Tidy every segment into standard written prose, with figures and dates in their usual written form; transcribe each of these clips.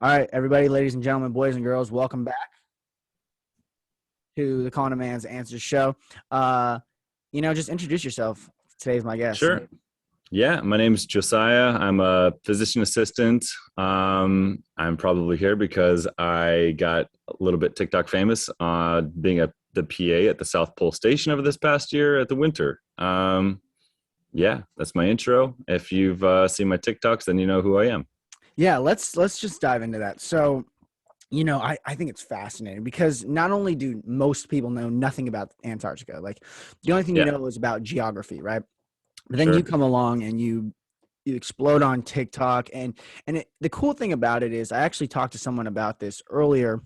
All right, everybody, ladies and gentlemen, boys and girls, welcome back to the Calling a Man's Answers show. Just introduce yourself. Today's my guest. Sure. Yeah, my name is Josiah. I'm a physician assistant. I'm probably here because I got a little bit TikTok famous being the PA at the South Pole Station over this past year at the winter. Yeah, that's my intro. If you've seen my TikToks, then you know who I am. Yeah, let's just dive into that. So, I think it's fascinating because not only do most people know nothing about Antarctica, like the only thing you Yeah, know is about geography, right? But then you sure. come along and you explode on TikTok, and the cool thing about it is I actually talked to someone about this earlier,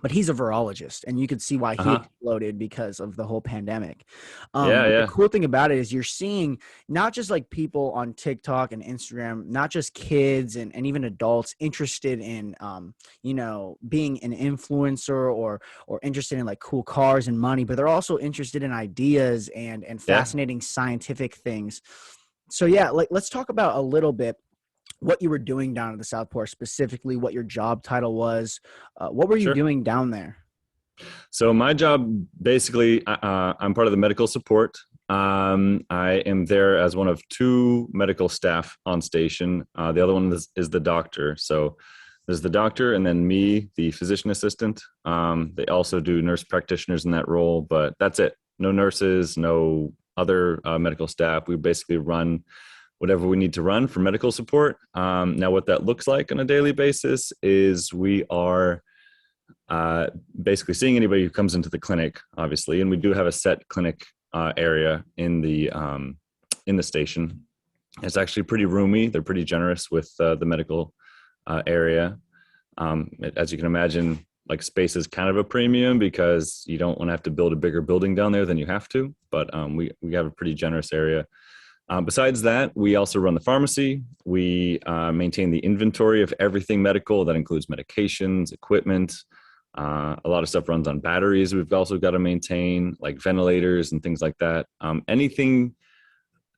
but he's a virologist, and you could see why he Uh-huh. exploded because of the whole pandemic. Yeah, But the yeah, cool thing about it is you're seeing not just like people on TikTok and Instagram, not just kids and even adults interested in, being an influencer or interested in like cool cars and money, but they're also interested in ideas and yeah, fascinating scientific things. So yeah, like let's talk about a little bit what you were doing down at the South Pole, specifically what your job title was. What were you sure. doing down there? So my job basically, I'm part of the medical support. I am there as one of two medical staff on station. The other one is the doctor. So there's the doctor and then me, the physician assistant. They also do nurse practitioners in that role, but that's it. No nurses, no other medical staff. We basically run whatever we need to run for medical support. Now, what that looks like on a daily basis is we are uh, basically seeing anybody who comes into the clinic, obviously, and we do have a set clinic area in the station. It's actually pretty roomy. They're pretty generous with the medical area. As you can imagine, like space is kind of a premium because you don't want to have to build a bigger building down there than you have to. But we have a pretty generous area. Besides that, we also run the pharmacy. We maintain the inventory of everything medical. That includes medications, equipment. A lot of stuff runs on batteries. We've also got to maintain like ventilators and things like that. Anything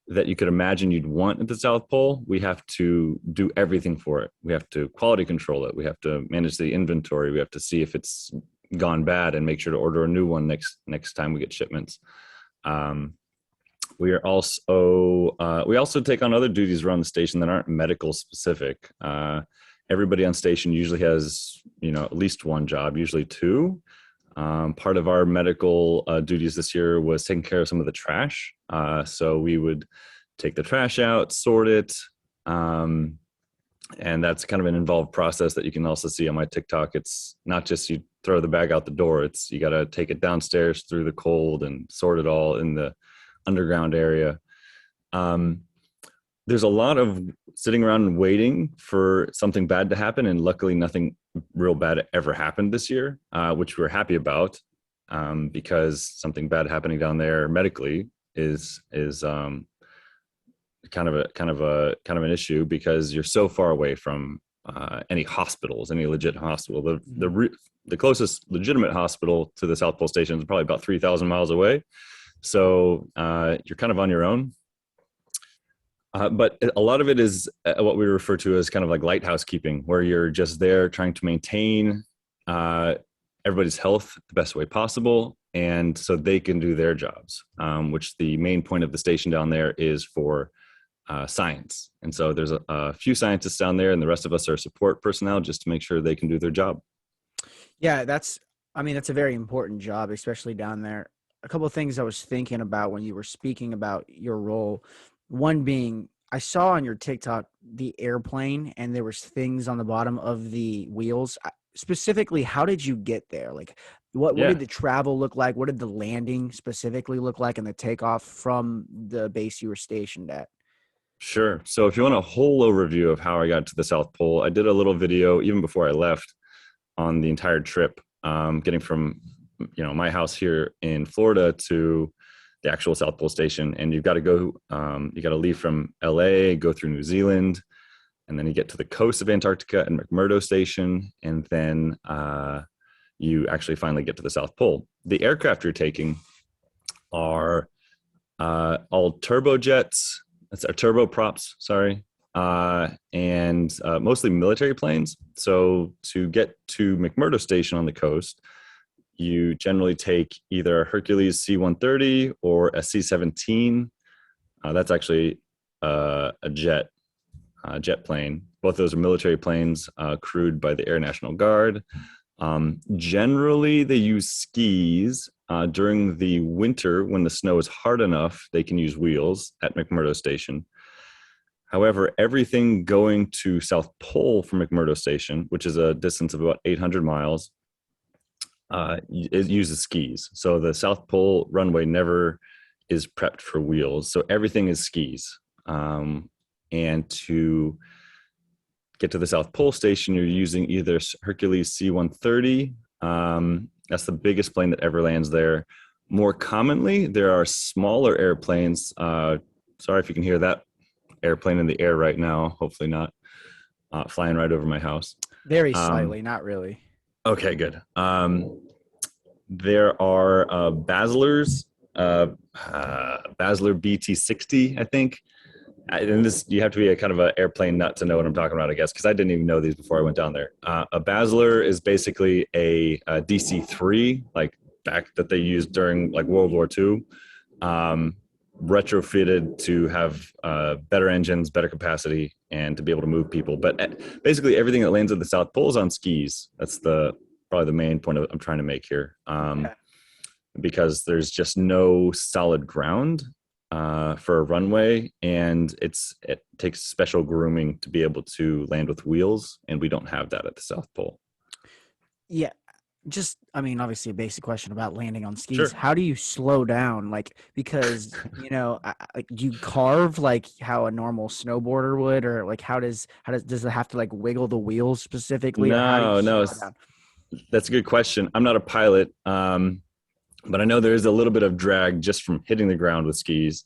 that you could imagine you'd want at the South Pole, we have to do everything for it. We have to quality control it. We have to manage the inventory. We have to see if it's gone bad and make sure to order a new one next time we get shipments. We also take on other duties around the station that aren't medical specific. Everybody on station usually has, at least one job, usually two. Part of our medical duties this year was taking care of some of the trash. So we would take the trash out, sort it, and that's kind of an involved process that you can also see on my TikTok. It's not just you throw the bag out the door. It's you got to take it downstairs through the cold and sort it all in the underground area. There's a lot of sitting around and waiting for something bad to happen, and luckily nothing real bad ever happened this year, which we're happy about, because something bad happening down there medically is kind of an issue because you're so far away from any hospitals, any legit hospital. The closest legitimate hospital to the South Pole Station is probably about 3,000 miles away. So you're kind of on your own. But a lot of it is what we refer to as kind of like lighthouse keeping, where you're just there trying to maintain everybody's health the best way possible, and so they can do their jobs, which the main point of the station down there is for science. And so there's a few scientists down there, and the rest of us are support personnel just to make sure they can do their job. Yeah, that's a very important job, especially down there. A couple of things I was thinking about when you were speaking about your role. One being, I saw on your TikTok the airplane, and there was things on the bottom of the wheels. Specifically, how did you get there? Like, what Yeah, did the travel look like? What did the landing specifically look like, and the takeoff from the base you were stationed at? sure. So if you want a whole overview of how I got to the South Pole, I did a little video even before I left on the entire trip, getting from my house here in Florida to the actual South Pole Station. And you've got to go, you got to leave from LA, go through New Zealand, and then you get to the coast of Antarctica and McMurdo Station, and then you actually finally get to the South Pole. The aircraft you're taking are all turbojets. That's our turboprops. Sorry. and mostly military planes. So to get to McMurdo Station on the coast, you generally take either a Hercules C-130 or a C-17. That's actually a jet plane. Both of those are military planes crewed by the Air National Guard. Generally, they use skis. During the winter, when the snow is hard enough, they can use wheels at McMurdo Station. However, everything going to South Pole from McMurdo Station, which is a distance of about 800 miles, it uses skis. So the South Pole runway never is prepped for wheels. So everything is skis. And to get to the South Pole Station, you're using either Hercules C-130. That's the biggest plane that ever lands there. More commonly, there are smaller airplanes. Sorry if you can hear that airplane in the air right now. Hopefully not flying right over my house. Very slightly, not really. Okay, good. There are Basler's, Basler BT-60, I think. And this, you have to be a kind of an airplane nut to know what I'm talking about, I guess, because I didn't even know these before I went down there. A Basler is basically a DC-3, like back that they used during like World War II, retrofitted to have better engines, better capacity, and to be able to move people. But basically everything that lands at the South Pole is on skis. That's probably the main point I'm trying to make here, because there's just no solid ground for a runway, and it takes special grooming to be able to land with wheels, and we don't have that at the South Pole. Yeah. Just, I mean, obviously a basic question about landing on skis. Sure. How do you slow down? Like, because, like, do you carve like how a normal snowboarder would, or like does it have to like wiggle the wheels specifically, or how do you No, slow down? that's a good question. I'm not a pilot, but I know there is a little bit of drag just from hitting the ground with skis.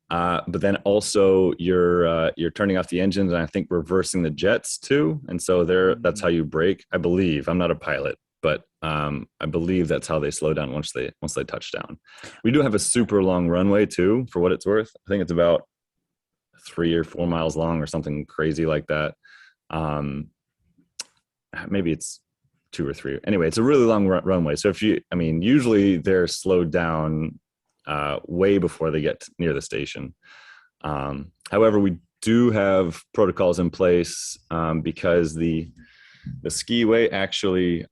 But then also you're turning off the engines, and I think reversing the jets too. And so that's how you brake. I believe. I'm not a pilot, but I believe that's how they slow down once they touch down. We do have a super long runway too, for what it's worth. I think it's about 3 or 4 miles long or something crazy like that. Maybe it's 2 or 3. Anyway, it's a really long runway. So usually they're slowed down way before they get near the station. However, we do have protocols in place because the skiway actually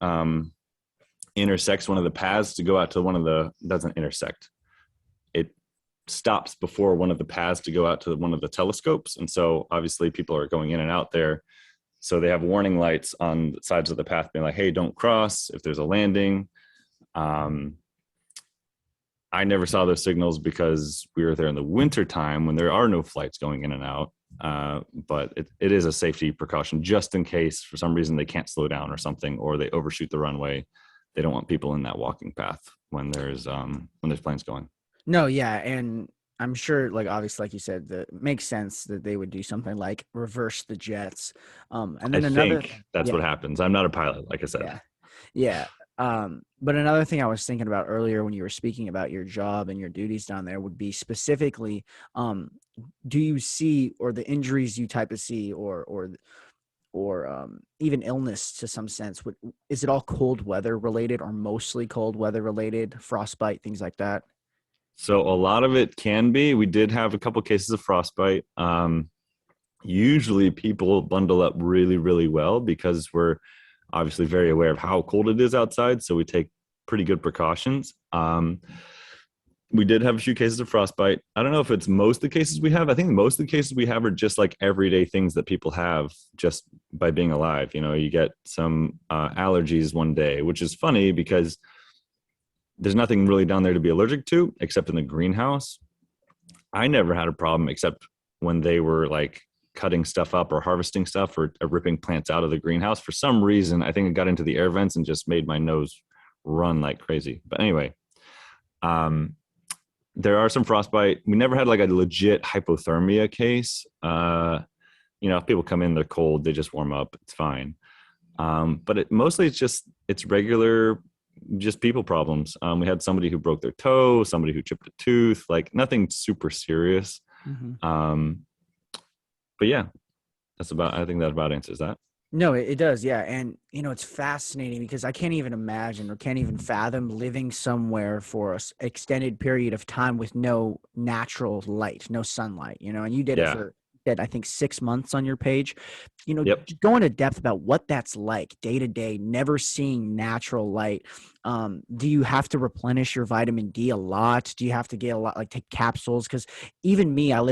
intersects one of the paths to go out to doesn't intersect. It stops before one of the paths to go out to one of the telescopes. And so obviously people are going in and out there. So they have warning lights on the sides of the path being like, hey, don't cross if there's a landing. I never saw those signals because we were there in the winter time when there are no flights going in and out. But it is a safety precaution just in case for some reason they can't slow down or something, or they overshoot the runway. They don't want people in that walking path when there's planes going. No, yeah, and I'm sure, like, obviously, like you said, that makes sense that they would do something like reverse the jets. And then I another, think that's what happens. I'm not a pilot, like I said. yeah. But another thing I was thinking about earlier when you were speaking about your job and your duties down there would be specifically, do you see, or the injuries you type of see, or even illness to some sense, is it all cold weather related, or mostly cold weather related, frostbite, things like that? So a lot of it can be. We did have a couple cases of frostbite. Usually people bundle up really, really well because we're obviously very aware of how cold it is outside. So we take pretty good precautions. We did have a few cases of frostbite. I don't know if it's most of the cases we have. I think most of the cases we have are just like everyday things that people have just by being alive. You get some allergies one day, which is funny because there's nothing really down there to be allergic to except in the greenhouse. I never had a problem except when they were like cutting stuff up or harvesting stuff or ripping plants out of the greenhouse. For some reason, I think it got into the air vents and just made my nose run like crazy. But anyway, there are some frostbite. We never had like a legit hypothermia case. If people come in, they're cold, they just warm up. It's fine. But mostly it's regular, just people problems. We had somebody who broke their toe, somebody who chipped a tooth, like nothing super serious. Mm-hmm. But yeah. I think that about answers that. No, it does, yeah. And it's fascinating because I can't even imagine or can't even fathom living somewhere for a extended period of time with no natural light, no sunlight. And you did it Yeah. for that I think 6 months on your page. Yep. Just go into depth about what that's like day to day, never seeing natural light. Do you have to replenish your vitamin D a lot? Do you have to get a lot, like take capsules? Because even me, I'm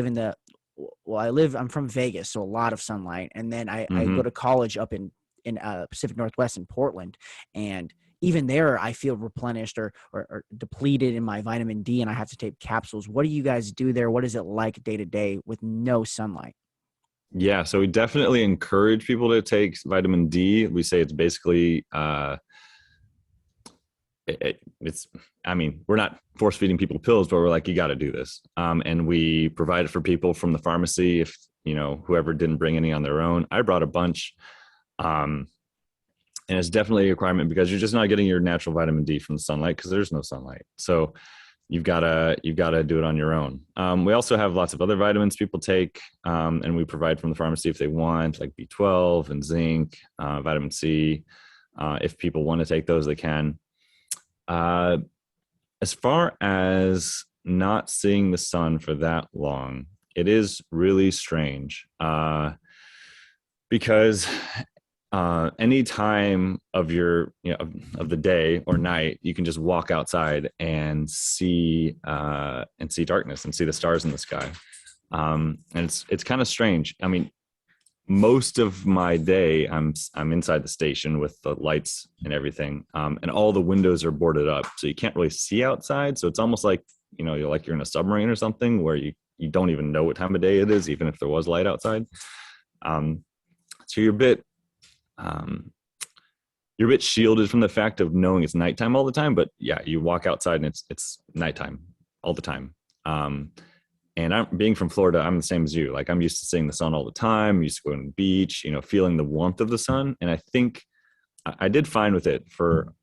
from Vegas, so a lot of sunlight. And then I go Mm-hmm. to college up in Pacific Northwest in Portland. And even there, I feel replenished or depleted in my vitamin D, and I have to take capsules. What do you guys do there? What is it like day to day with no sunlight? Yeah, so we definitely encourage people to take vitamin D. We say it's basically it's I mean, we're not force feeding people pills, but we're like, you got to do this. And we provide it for people from the pharmacy if whoever didn't bring any on their own. I brought a bunch. Um, and it's definitely a requirement because you're just not getting your natural vitamin D from the sunlight because there's no sunlight. So you've got to do it on your own. We also have lots of other vitamins people take, and we provide from the pharmacy if they want, like B12 and zinc, vitamin C. If people want to take those, they can. Uh, as far as not seeing the sun for that long, it is really strange because any time of your of the day or night, you can just walk outside and see darkness and see the stars in the sky. And it's kind of strange. I mean, most of my day I'm inside the station with the lights and everything, and all the windows are boarded up, so you can't really see outside. So it's almost like you're in a submarine or something where you don't even know what time of day it is, even if there was light outside. Um, so um, you're a bit shielded from the fact of knowing it's nighttime all the time. But yeah, you walk outside and it's nighttime all the time. Um, and I'm being from Florida, I'm the same as you. Like I'm used to seeing the sun all the time. I'm used to going to the beach, feeling the warmth of the sun. And I think I did fine with it for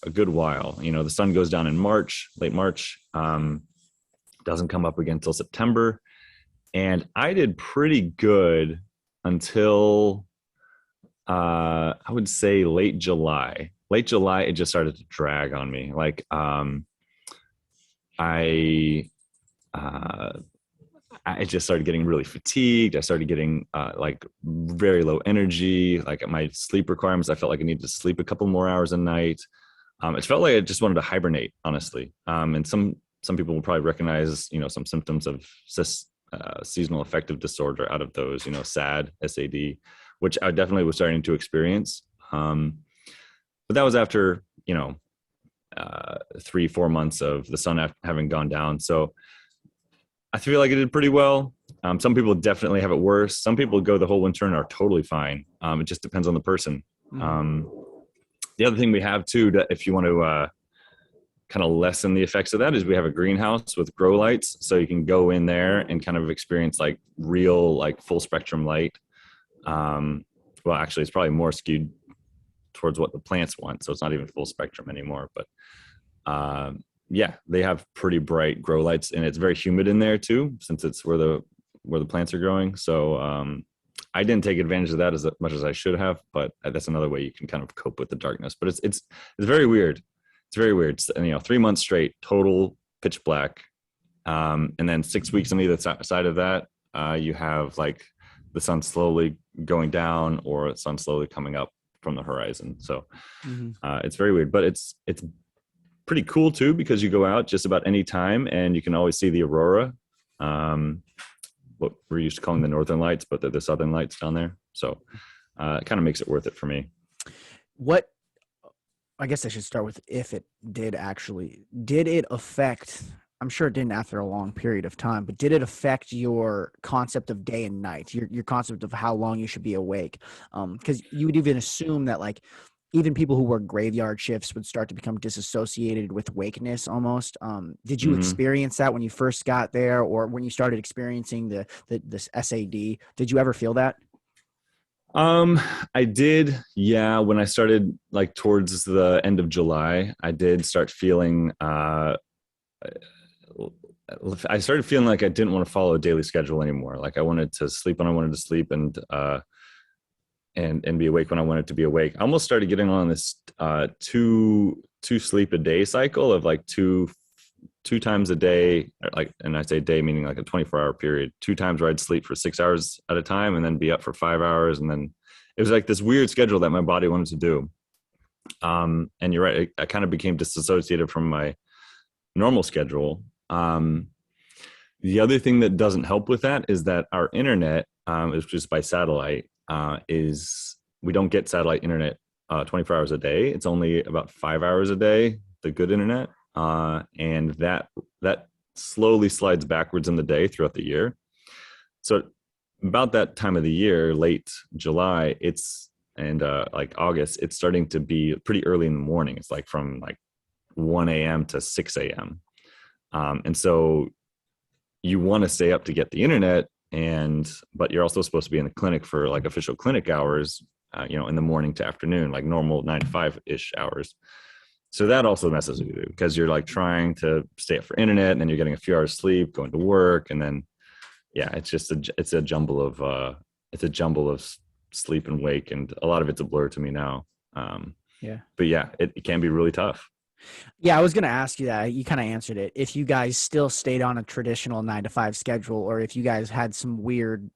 a good while. The sun goes down in March, late March, doesn't come up again until September. And I did pretty good until I would say late July. Late July, it just started to drag on me. Like I uh, I just started getting really fatigued. I started getting like very low energy. Like my sleep requirements, I felt like I needed to sleep a couple more hours a night. It felt like I just wanted to hibernate, honestly. And some people will probably recognize, some symptoms of seasonal affective disorder out of those, SAD, which I definitely was starting to experience. But that was after, 3-4 months of the sun having gone down. So I feel like I did pretty well. Some people definitely have it worse. Some people go the whole winter and are totally fine. It just depends on the person. Mm-hmm. The other thing we have too, if you want to kind of lessen the effects of that, is we have a greenhouse with grow lights, so you can go in there and kind of experience like real, like full spectrum light. Well, actually, it's probably more skewed towards what the plants want, so it's not even full spectrum anymore. But yeah, they have pretty bright grow lights, and it's very humid in there too, since it's where the plants are growing. So I didn't take advantage of that as much as I should have, but that's another way you can kind of cope with the darkness. But it's very weird. It's very weird. 3 months straight, total pitch black, and then 6 weeks on either side of that, you have like the sun slowly going down or the sun slowly coming up from the horizon. So Mm-hmm. it's very weird, but it's pretty cool too, because you go out just about any time and you can always see the aurora. What we're used to calling the northern lights, but they're the southern lights down there. So it kind of makes it worth it for me. What I guess I should start with if it did it affect, I'm sure it didn't after a long period of time, but did it affect your concept of day and night, your concept of how long you should be awake? Because you would even assume that like even people who work graveyard shifts would start to become disassociated with wakeness almost. Did you Mm-hmm. experience that when you first got there or when you started experiencing this SAD? Did you ever feel that? I did, yeah. When I started like towards the end of July, I did start feeling I started feeling like I didn't want to follow a daily schedule anymore. Like I wanted to sleep when I wanted to sleep, and be awake when I wanted to be awake. I almost started getting on this two sleep a day cycle of like two times a day, like, and I say day meaning like a 24-hour period, two times where I'd sleep for 6 hours at a time and then be up for 5 hours. And then it was like this weird schedule that my body wanted to do. And you're right, I kind of became disassociated from my normal schedule. The other thing that doesn't help with that is that our internet is just by satellite, is we don't get satellite internet 24 hours a day. It's only about 5 hours a day, the good internet. And that slowly slides backwards in the day throughout the year. So about that time of the year, late July, and like August, it's starting to be pretty early in the morning. It's like from like 1 a.m. to 6 a.m. And so you want to stay up to get the internet, but you're also supposed to be in the clinic for like official clinic hours, in the morning to afternoon, like normal 9 to 5-ish hours. So that also messes with you because you're like trying to stay up for internet, and then you're getting a few hours sleep, going to work, and then it's a jumble of sleep and wake, and a lot of it's a blur to me now. But yeah, it can be really tough. Yeah, I was going to ask you that. You kind of answered it. If you guys still stayed on a traditional 9 to 5 schedule, or if you guys had some weird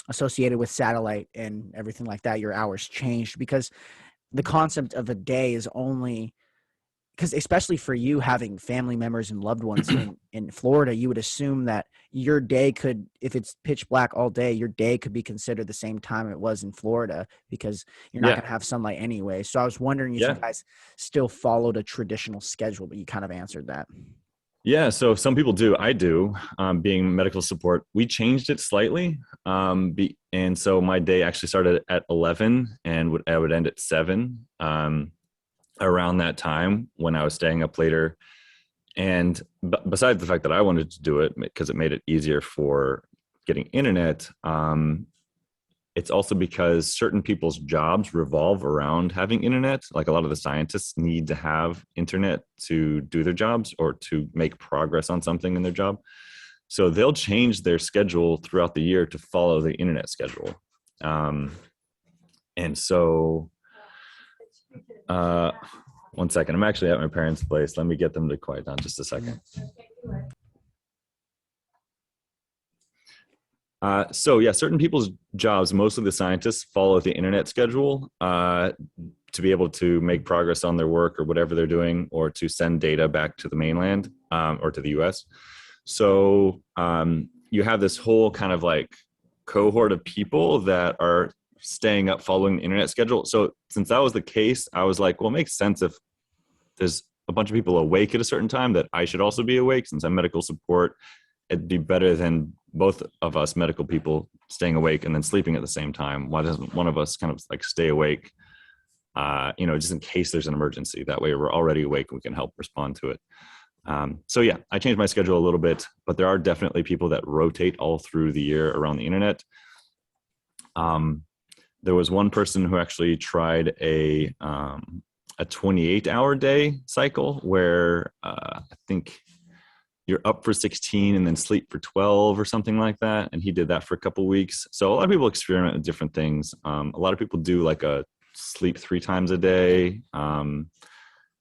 associated with satellite and everything like that, your hours changed, because the concept of a day is only because, especially for you having family members and loved ones in Florida, you would assume that your day could, if it's pitch black all day, your day could be considered the same time it was in Florida, because you're not going to have sunlight anyway. So I was wondering if you guys still followed a traditional schedule, but you kind of answered that. Yeah, so some people do. I do. Being medical support, we changed it slightly, and so my day actually started at 11 and I would end at 7. Around that time when I was staying up later, and besides the fact that I wanted to do it because it made it easier for getting internet, it's also because certain people's jobs revolve around having internet. Like a lot of the scientists need to have internet to do their jobs or to make progress on something in their job. So they'll change their schedule throughout the year to follow the internet schedule. And so, one second, I'm actually at my parents' place. Let me get them to quiet down just a second. So yeah, certain people's jobs, most of the scientists follow the internet schedule to be able to make progress on their work or whatever they're doing, or to send data back to the mainland or to the US. So you have this whole kind of like cohort of people that are staying up following the internet schedule. So since that was the case, I was like, well, it makes sense if there's a bunch of people awake at a certain time that I should also be awake. Since I'm medical support, it'd be better than both of us medical people staying awake and then sleeping at the same time. Why doesn't one of us kind of like stay awake, just in case there's an emergency? That way we're already awake and we can help respond to it. So yeah, I changed my schedule a little bit, but there are definitely people that rotate all through the year around the internet. There was one person who actually tried a 28-hour day cycle where I think you're up for 16 and then sleep for 12 or something like that. And he did that for a couple of weeks. So a lot of people experiment with different things. A lot of people do like a sleep 3 times a day.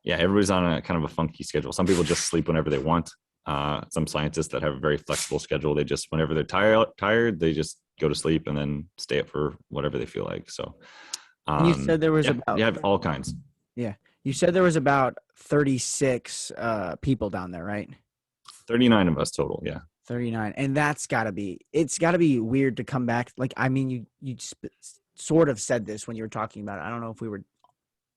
Everybody's on a kind of a funky schedule. Some people just sleep whenever they want. Some scientists that have a very flexible schedule, they just, whenever they're tired, they just go to sleep and then stay up for whatever they feel like. So you said there was you have all kinds. Yeah. You said there was about 36 people down there, right? 39 of us total. Yeah. 39. And it's got to be weird to come back. Like, I mean, you sort of said this when you were talking about it. I don't know if we were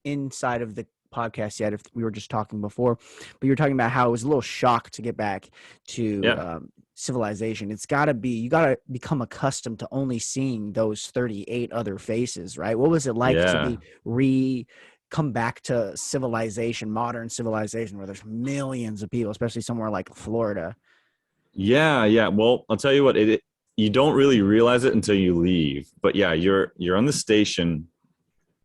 inside of the podcast yet, if we were just talking before, but you were talking about how it was a little shock to get back to civilization. It's got to be, you got to become accustomed to only seeing those 38 other faces, right? What was it like to come back to civilization, modern civilization, where there's millions of people, especially somewhere like Florida? Yeah. Well, I'll tell you what, you don't really realize it until you leave. But yeah, you're on the station.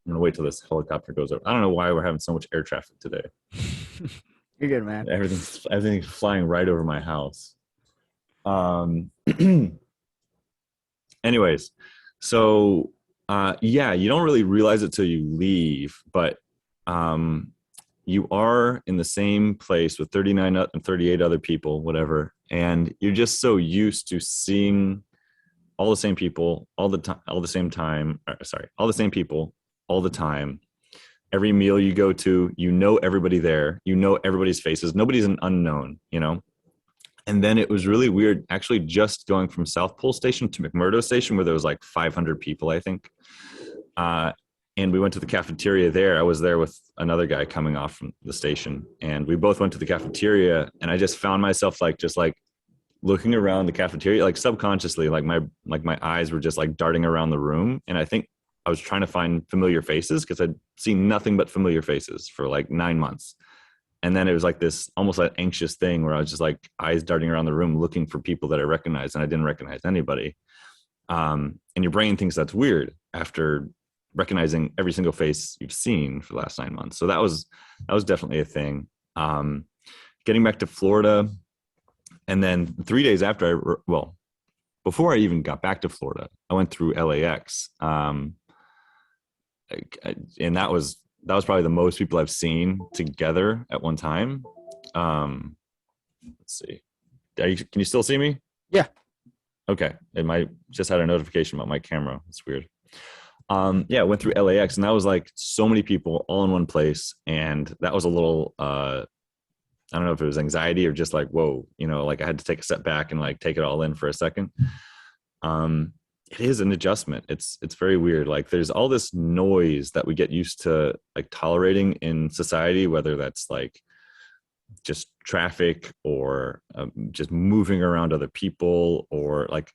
I'm gonna wait till this helicopter goes over. I don't know why we're having so much air traffic today. You're good, man. Everything's flying right over my house. Um, anyways, so yeah, you don't really realize it till you leave, but um, you are in the same place with 39 and 38 other people, whatever, and you're just so used to seeing all the same people all the time, all the same time. Sorry, all the same people all the time. Every meal you go to, you know everybody there, you know everybody's faces. Nobody's an unknown, you know. And then it was really weird, actually, just going from South Pole Station to McMurdo Station, where there was like 500 people, I think. Uh, and we went to the cafeteria there. I was there with another guy coming off from the station, and we both went to the cafeteria. And I just found myself like just like looking around the cafeteria, like subconsciously, like my eyes were just like darting around the room. And I think I was trying to find familiar faces because I'd seen nothing but familiar faces for like 9 months. And then it was like this almost like anxious thing where I was just like eyes darting around the room looking for people that I recognized, and I didn't recognize anybody. And your brain thinks that's weird after recognizing every single face you've seen for the last 9 months. So that was definitely a thing. Getting back to Florida, and then 3 days after before I even got back to Florida, I went through LAX. And that was probably the most people I've seen together at one time. Let's see. Can you still see me? Yeah. Okay. It might just had a notification about my camera. It's weird. Yeah, I went through LAX, and that was like so many people all in one place. And that was a little, I don't know if it was anxiety or just like, whoa, like I had to take a step back and like take it all in for a second. It is an adjustment. It's very weird. Like there's all this noise that we get used to like tolerating in society, whether that's like just traffic or just moving around other people, or like,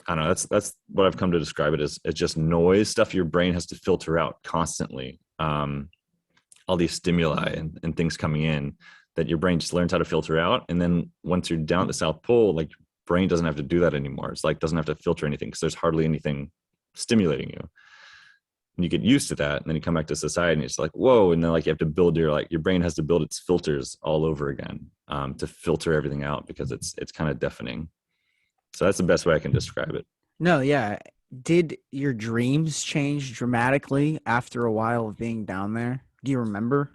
I don't know, that's what I've come to describe it as. It's just noise, stuff your brain has to filter out constantly. All these stimuli and things coming in that your brain just learns how to filter out. And then once you're down at the South Pole, like brain doesn't have to do that anymore. It's like doesn't have to filter anything because there's hardly anything stimulating you. And you get used to that, and then you come back to society and it's like, whoa. And then like you have to build your brain has to build its filters all over again to filter everything out, because it's kind of deafening. So that's the best way I can describe it. No, yeah. Did your dreams change dramatically after a while of being down there? Do you remember?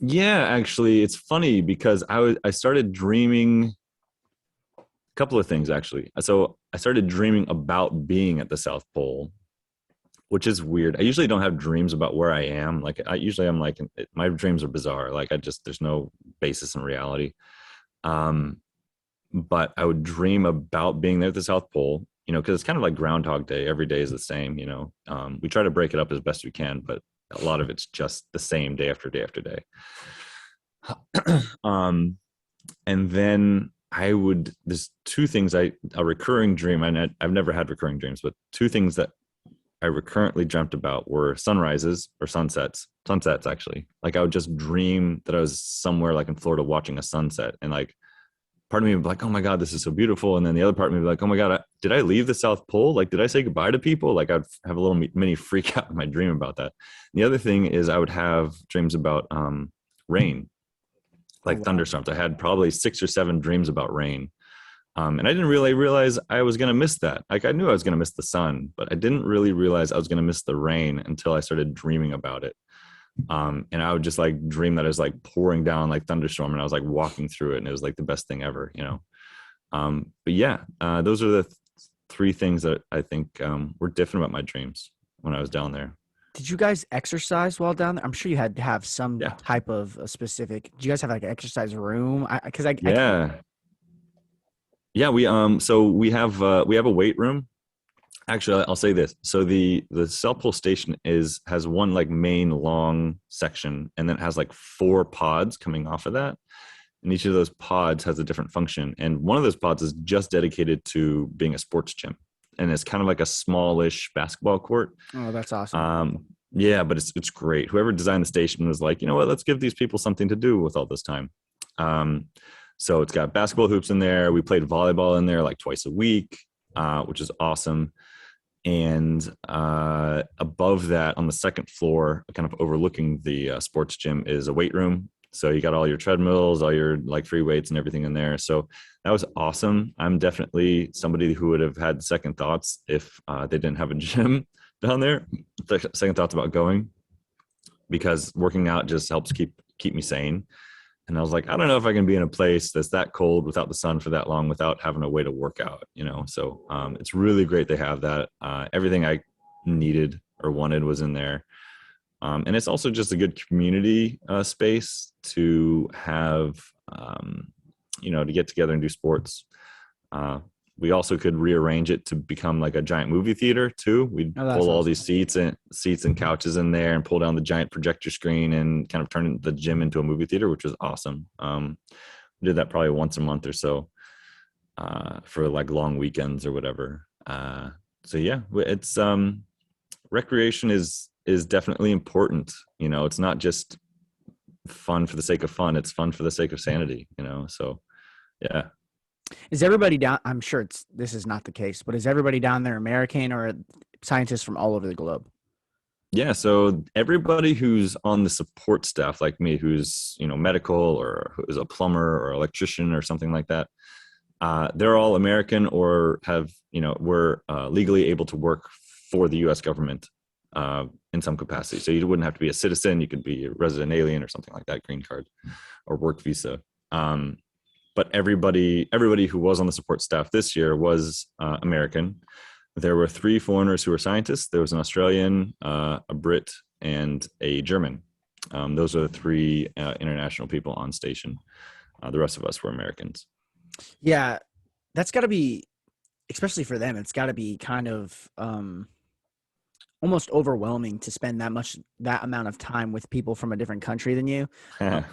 Yeah, actually, it's funny because I started dreaming a couple of things actually. So I started dreaming about being at the South Pole, which is weird. I usually don't have dreams about where I am. Like I'm like, my dreams are bizarre. Like there's no basis in reality. But I would dream about being there at the South Pole, because it's kind of like Groundhog Day. Every day is the same, we try to break it up as best we can, but a lot of it's just the same day after day after day. And then there's two things a recurring dream, and I've never had recurring dreams, but two things that I recurrently dreamt about were sunrises or sunsets actually. Like I would just dream that I was somewhere like in Florida watching a sunset, and like part of me would be like, oh my God, this is so beautiful. And then the other part of me would be like, oh my God, did I leave the South Pole? Like, did I say goodbye to people? Like I'd have a little mini freak out in my dream about that. And the other thing is I would have dreams about rain, Oh, like wow. thunderstorms. I had probably 6 or 7 dreams about rain. And I didn't really realize I was going to miss that. Like I knew I was going to miss the sun, but I didn't really realize I was going to miss the rain until I started dreaming about it. And I would just like dream that it was like pouring down like thunderstorm, and I was like walking through it, and it was like the best thing ever, But yeah, those are the 3 things that I think were different about my dreams when I was down there. Did you guys exercise while down there? I'm sure you had to have some Yeah. type of a specific. Do you guys have like an exercise room? Because I Yeah. Yeah. We have a weight room. Actually, I'll say this. So the South Pole Station has one like main long section, and then it has like 4 pods coming off of that. And each of those pods has a different function. And one of those pods is just dedicated to being a sports gym. And it's kind of like a smallish basketball court. Oh, that's awesome. Yeah, but it's great. Whoever designed the station was like, you know what, let's give these people something to do with all this time. So it's got basketball hoops in there. We played volleyball in there like twice a week, which is awesome. And above that, on the second floor, kind of overlooking the sports gym, is a weight room. So you got all your treadmills, all your like free weights and everything in there. So that was awesome. I'm definitely somebody who would have had second thoughts if they didn't have a gym down there. Second thoughts about going, because working out just helps keep me sane. And I was like, I don't know if I can be in a place that's that cold without the sun for that long without having a way to work out, you know? So it's really great they have that. Everything I needed or wanted was in there. And it's also just a good community space to have, to get together and do sports. We also could rearrange it to become like a giant movie theater too. We'd Oh, that's pull all awesome. these seats and couches in there and pull down the giant projector screen and kind of turn the gym into a movie theater, which was awesome. We did that probably once a month or so for like long weekends or whatever. So yeah, it's recreation is definitely important. You know, it's not just fun for the sake of fun. It's fun for the sake of sanity, you know? So yeah. Is everybody down? I'm sure this is not the case, but is everybody down there American or scientists from all over the globe? Yeah, so everybody who's on the support staff, like me, who's medical or who's a plumber or electrician or something like that, they're all American or were legally able to work for the U.S. government in some capacity. So you wouldn't have to be a citizen; you could be a resident alien or something like that, green card or work visa. But everybody who was on the support staff this year was American. There were 3 foreigners who were scientists. There was an Australian, a Brit, and a German. Those are the 3 international people on station. The rest of us were Americans. Yeah, that's got to be, especially for them, it's got to be kind of almost overwhelming to spend that amount of time with people from a different country than you. Um,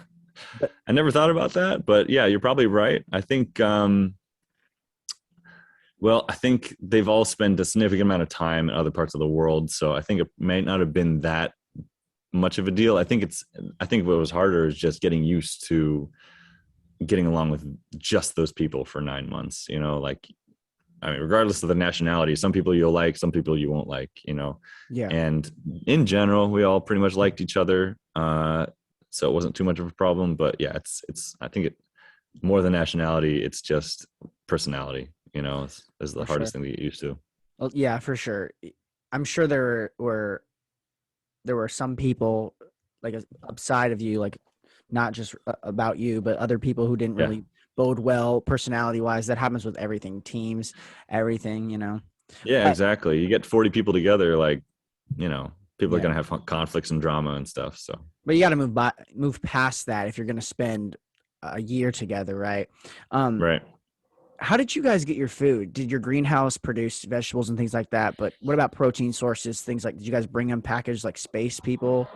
but I never thought about that, but yeah, you're probably right. I think, I think they've all spent a significant amount of time in other parts of the world. So I think it may not have been that much of a deal. I think what was harder is just getting used to getting along with just those people for 9 months, regardless of the nationality, some people you'll like, some people you won't like, yeah, and in general, we all pretty much liked each other. So it wasn't too much of a problem, but yeah, I think more than nationality, it's just personality, is the for hardest sure. thing to get used to. Well, yeah, for sure. I'm sure there were some people like upside of you, like not just about you, but other people who didn't Yeah. really bode well personality wise. That happens with everything, teams, everything. Yeah, But exactly. You get 40 people together, like, you know, people are yeah, going to have conflicts and drama and stuff. So, but you got to move past that if you're going to spend a year together, right? Um, right. how did you guys get your food? Did your greenhouse produce vegetables and things like that? But what about protein sources? Things like, did you guys bring them packaged like space people,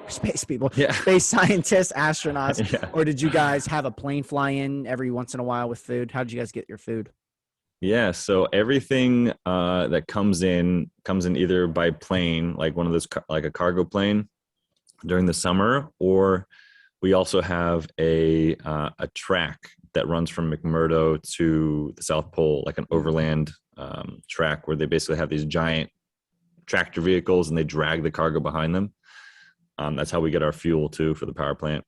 Yeah. space scientists, astronauts, Yeah. or did you guys have a plane fly in every once in a while with food? How did you guys get your food? Yeah. So everything that comes in either by plane, like one of those, like a cargo plane during the summer, or we also have a track that runs from McMurdo to the South Pole, like an overland track where they basically have these giant tractor vehicles and they drag the cargo behind them. That's how we get our fuel too for the power plant.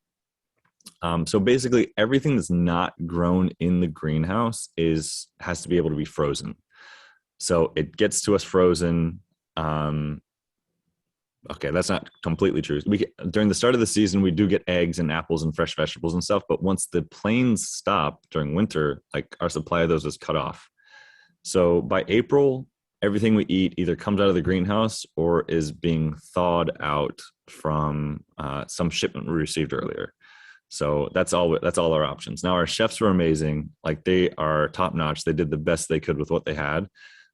So basically, everything that's not grown in the greenhouse has to be able to be frozen. So it gets to us frozen. Okay, that's not completely true. During the start of the season, we do get eggs and apples and fresh vegetables and stuff. But once the planes stop during winter, like our supply of those is cut off. So by April, everything we eat either comes out of the greenhouse or is being thawed out from some shipment we received earlier. So that's all our options. Now our chefs were amazing. Like they are top notch. They did the best they could with what they had.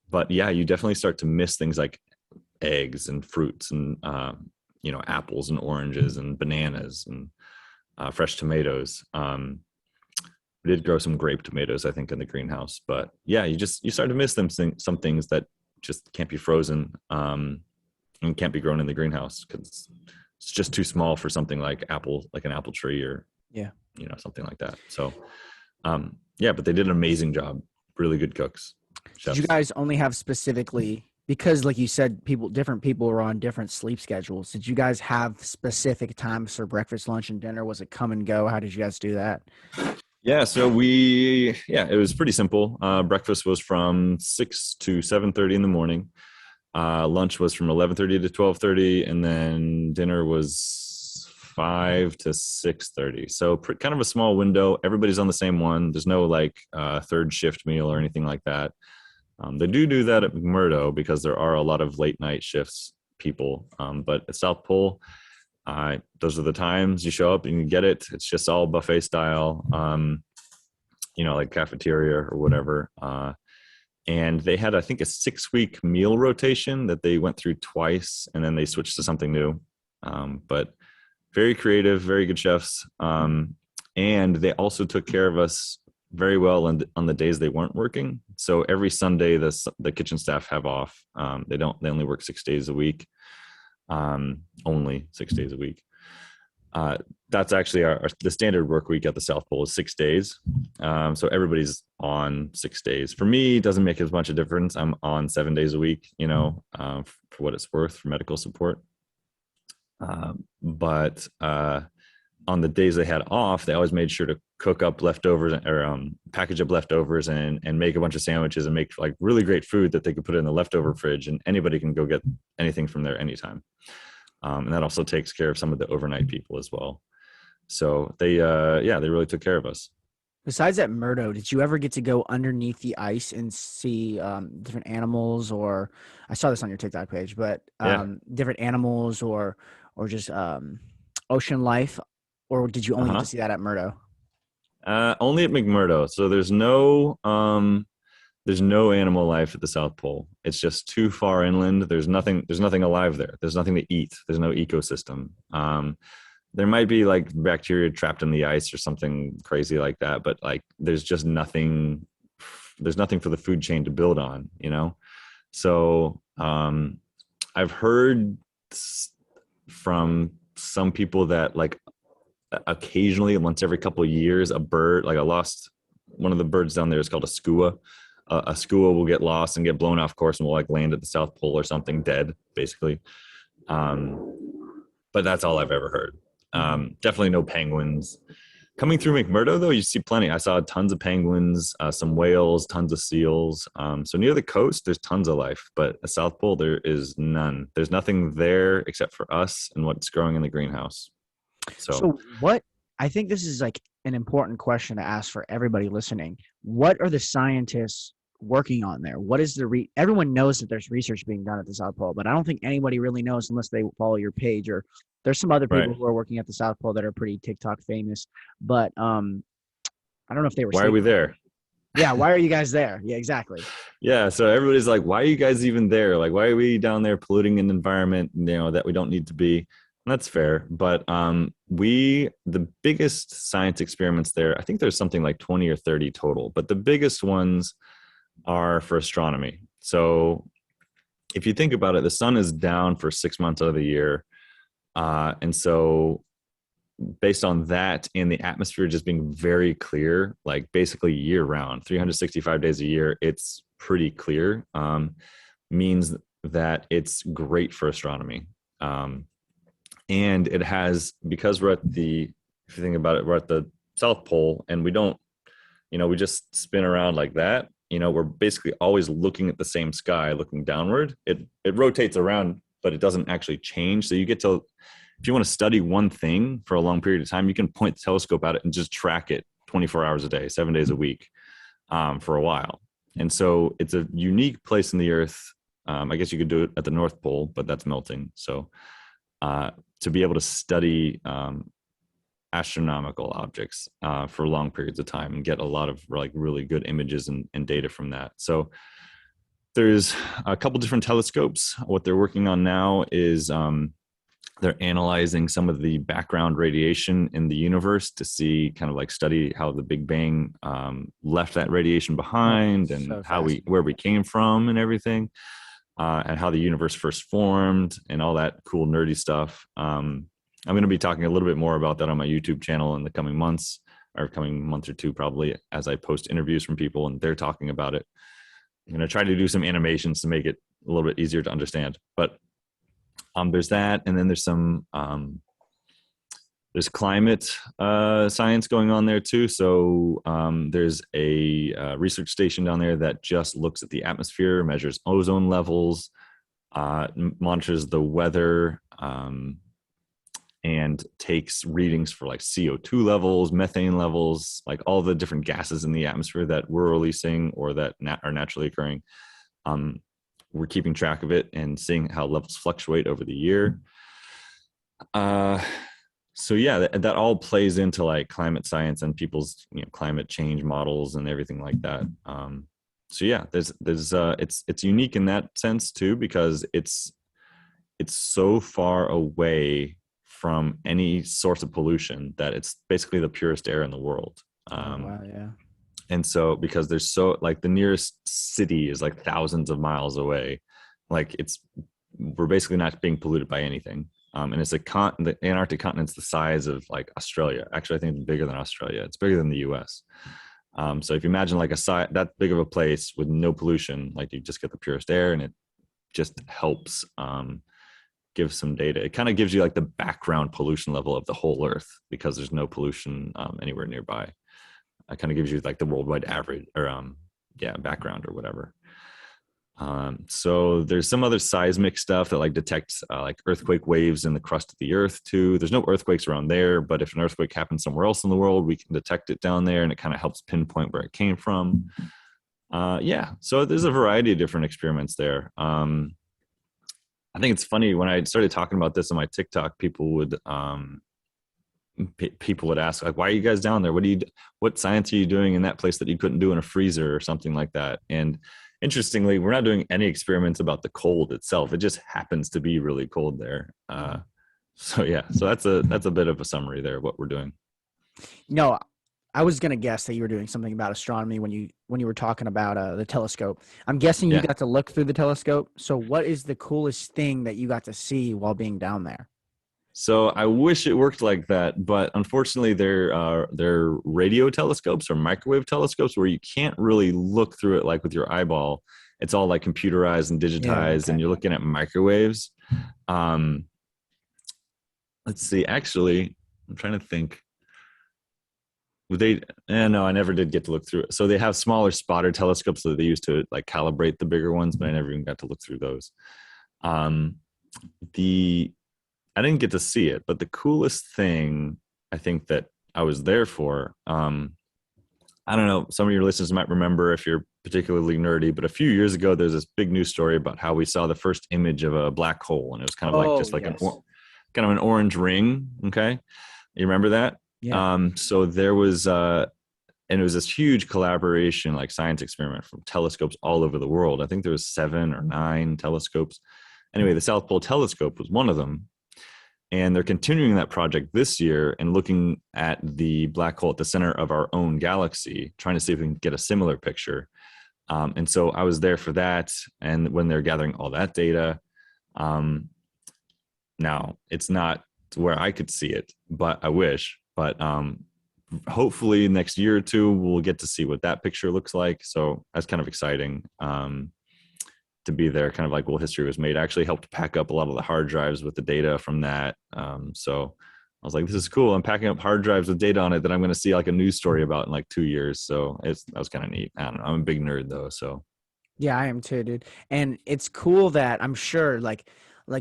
But yeah, you definitely start to miss things like eggs and fruits and apples and oranges and bananas and fresh tomatoes. We did grow some grape tomatoes, I think, in the greenhouse. But yeah, you start to miss some things that just can't be frozen and can't be grown in the greenhouse because it's just too small for something like an apple tree or Yeah. something like that. So yeah, but they did an amazing job. Really good cooks, Did you chefs. guys only have specifically because like you said, different people were on different sleep schedules. Did you guys have specific times for breakfast, lunch, and dinner? Was it come and go? How did you guys do that? Yeah, it was pretty simple. Breakfast was from 6 to 7:30 in the morning. Lunch was from 11:30 to 12:30, and then dinner was 5 to 6:30. So kind of a small window. Everybody's on the same one. There's no like third shift meal or anything like that. They do that at McMurdo because there are a lot of late night shifts people. But at South Pole, those are the times you show up and you get it. It's just all buffet style, like cafeteria or whatever. And they had, I think, a 6-week meal rotation that they went through twice, and then they switched to something new. But very creative, very good chefs. And they also took care of us very well on the days they weren't working. So every Sunday, the kitchen staff have off. They only work 6 days a week. Only 6 days a week. That's actually the standard work week at the South Pole is 6 days. So everybody's on 6 days. For me, it doesn't make as much a difference. I'm on 7 days a week, for what it's worth for medical support. But on the days they had off, they always made sure to cook up leftovers or package up leftovers and make a bunch of sandwiches and make like really great food that they could put in the leftover fridge, and anybody can go get anything from there anytime. And that also takes care of some of the overnight people as well. So they really took care of us. Besides at Murdo, did you ever get to go underneath the ice and see different animals? Or I saw this on your TikTok page, but Yeah. different animals or just ocean life, or did you only get to see that at Murdo? Only at McMurdo. So there's no animal life at the South Pole. It's just too far inland. There's nothing alive there. There's nothing to eat. There's no ecosystem. There might be like bacteria trapped in the ice or something crazy like that, but like there's just nothing. There's nothing for the food chain to build on, So I've heard from some people that like occasionally, once every couple of years, a bird, like I lost one of the birds down there is called a skua. A skua will get lost and get blown off course and will like land at the South Pole or something dead, basically. But that's all I've ever heard. Definitely no penguins. Coming through McMurdo, though, you see plenty. I saw tons of penguins, some whales, tons of seals. So near the coast, there's tons of life. But at South Pole, there is none. There's nothing there except for us and what's growing in the greenhouse. So what, I think this is like an important question to ask for everybody listening. What are the scientists working on there? What is everyone knows that there's research being done at the South Pole, but I don't think anybody really knows unless they follow your page, or there's some other people who are working at the South Pole that are pretty TikTok famous, but I don't know if they were. Why are we there? Yeah, why are you guys there? Yeah, exactly. Yeah, so everybody's like, why are you guys even there? Like, why are we down there polluting an environment, that we don't need to be? And that's fair, but the biggest science experiments there, I think there's something like 20 or 30 total, but the biggest ones are for astronomy. So if you think about it, the sun is down for 6 months out of the year. And so based on that and the atmosphere just being very clear, like basically year round, 365 days a year, it's pretty clear, means that it's great for astronomy. And it has, because if you think about it, we're at the South Pole and we don't, we just spin around like that. We're basically always looking at the same sky, looking downward. It rotates around, but it doesn't actually change. So you get to, if you want to study one thing for a long period of time, you can point the telescope at it and just track it 24 hours a day, 7 days a week, for a while. And so it's a unique place in the earth. I guess you could do it at the North Pole, but that's melting. So to be able to study astronomical objects for long periods of time and get a lot of like really good images and data from that. So there's a couple different telescopes. What they're working on now is they're analyzing some of the background radiation in the universe to see, kind of like study how the Big Bang left that radiation behind, and where we came from and everything, and how the universe first formed and all that cool nerdy stuff. I'm going to be talking a little bit more about that on my YouTube channel in the coming months, or coming month or two probably, as I post interviews from people and they're talking about it. I'm going to try to do some animations to make it a little bit easier to understand. But there's that, and then there's climate science going on there too. So there's a research station down there that just looks at the atmosphere, measures ozone levels, monitors the weather, and takes readings for like CO2 levels, methane levels, like all the different gases in the atmosphere that we're releasing or that are naturally occurring. We're keeping track of it and seeing how levels fluctuate over the year. So yeah, that all plays into like climate science and people's climate change models and everything like that. So yeah, there's it's unique in that sense too, because it's so far away from any source of pollution that it's basically the purest air in the world. Oh wow, yeah. And so because there's so like the nearest city is like thousands of miles away, like we're basically not being polluted by anything. And it's the Antarctic continent's the size of like Australia. Actually, I think it's bigger than Australia. It's bigger than the US. So if you imagine like that big of a place with no pollution, like you just get the purest air, and it just helps give some data. It kind of gives you like the background pollution level of the whole Earth, because there's no pollution anywhere nearby. It kind of gives you like the worldwide average or background or whatever. So there's some other seismic stuff that like detects like earthquake waves in the crust of the earth too. There's no earthquakes around there, but if an earthquake happens somewhere else in the world, we can detect it down there, and it kind of helps pinpoint where it came from. So there's a variety of different experiments there. I think it's funny, when I started talking about this on my TikTok, people would ask like, why are you guys down there? What science are you doing in that place that you couldn't do in a freezer or something like that? And interestingly, we're not doing any experiments about the cold itself. It just happens to be really cold there. So that's a bit of a summary there of what we're doing. No, I was gonna guess that you were doing something about astronomy when you were talking about the telescope. I'm guessing you Yeah. got to look through the telescope. So what is the coolest thing that you got to see while being down there? So I wish it worked like that, but unfortunately, they're radio telescopes or microwave telescopes where you can't really look through it like with your eyeball. It's all like computerized and Yeah, digitized, okay. and you're looking at microwaves. Let's see. Actually, I'm trying to think. No, I never did get to look through it. So they have smaller spotter telescopes that they use to like calibrate the bigger ones, but I never even got to look through those. I didn't get to see it, but the coolest thing I think that I was there for, I don't know, some of your listeners might remember if you're particularly nerdy, but a few years ago, there's this big news story about how we saw the first image of a black hole, and it was kind of like Oh just like yes. kind of an orange ring. Okay. You remember that? Yeah. So there was, and it was this huge collaboration, like science experiment from telescopes all over the world. I think there was 7 or 9 telescopes. Anyway, the South Pole Telescope was one of them. And they're continuing that project this year and looking at the black hole at the center of our own galaxy, trying to see if we can get a similar picture. And so I was there for that. And when they're gathering all that data, now it's not where I could see it, but I wish. But hopefully next year or two, we'll get to see what that picture looks like. So that's kind of exciting. To be there, kind of like what history was made. I actually helped pack up a lot of the hard drives with the data from that. So I was like, this is cool. I'm packing up hard drives with data on it that I'm going to see like a news story about in like 2 years. So that was kind of neat. I don't know. I'm a big nerd though. So Yeah, I am too, dude. And it's cool that I'm sure like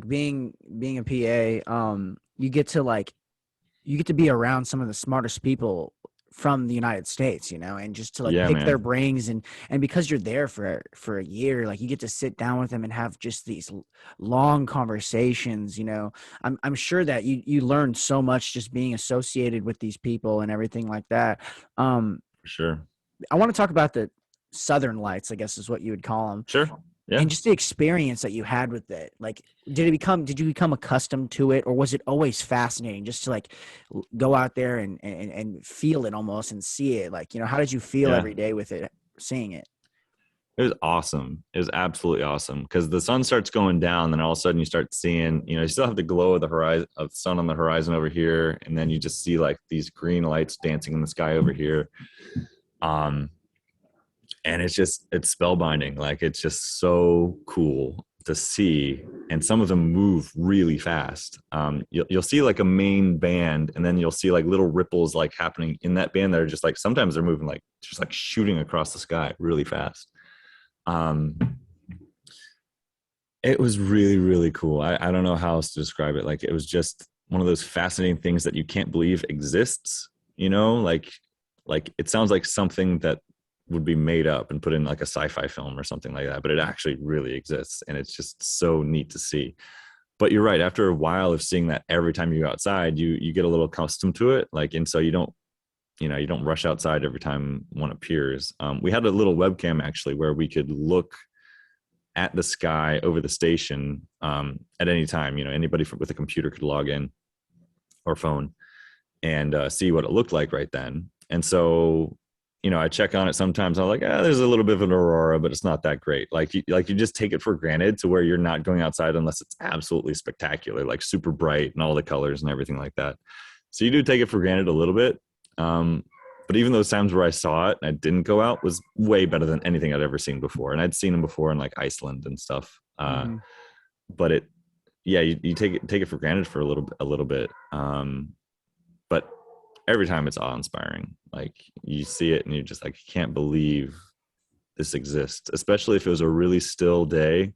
being a PA, you get to be around some of the smartest people from the United States, and just to like yeah, pick their man, brains, and because you're there for a year, like you get to sit down with them and have just these long conversations. I'm sure that you learn so much just being associated with these people and everything like that. for sure. I want to talk about the Southern Lights, I guess is what you would call them, Sure. Yeah. and just the experience that you had with it. Like, did you become accustomed to it, or was it always fascinating just to like go out there and feel it almost and see it? Like, how did you feel Yeah. every day with it, seeing it? It was awesome. It was absolutely awesome because the sun starts going down, then all of a sudden you start seeing, you still have the glow of the horizon of the sun on the horizon over here, and then you just see like these green lights dancing in the sky over here. and it's spellbinding. Like, it's just so cool to see. And some of them move really fast. You'll see like a main band, and then you'll see like little ripples like happening in that band that are just like, sometimes they're moving like just like shooting across the sky really fast. um it was really, really cool. I don't know how else to describe it. Like, it was just one of those fascinating things that you can't believe exists, like it sounds like something that would be made up and put in like a sci-fi film or something like that, but it actually really exists, and it's just so neat to see. But you're right, after a while of seeing that every time you go outside, you get a little accustomed to it, like, and so you don't rush outside every time one appears. We had a little webcam actually where we could look at the sky over the station at any time. Anybody with a computer could log in, or phone, and see what it looked like right then. And so, I check on it sometimes. I'm like, there's a little bit of an aurora, but it's not that great. Like you just take it for granted, to where you're not going outside unless it's absolutely spectacular, like super bright and all the colors and everything like that. So you do take it for granted a little bit. But even those times where I saw it and I didn't go out was way better than anything I'd ever seen before. And I'd seen them before in like Iceland and stuff. Mm-hmm. But you take it for granted for a little bit. But every time it's awe inspiring. Like, you see it and you're just like, I can't believe this exists, especially if it was a really still day.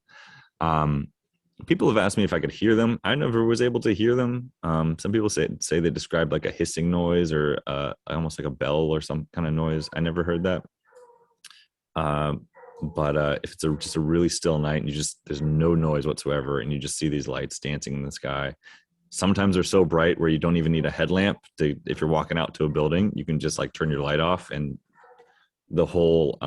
People have asked me if I could hear them. I never was able to hear them. Some people say they described like a hissing noise, or almost like a bell or some kind of noise. I never heard that. But if it's just a really still night, and there's no noise whatsoever, and you just see these lights dancing in the sky. Sometimes they're so bright where you don't even need a headlamp if you're walking out to a building, you can just like turn your light off, and the whole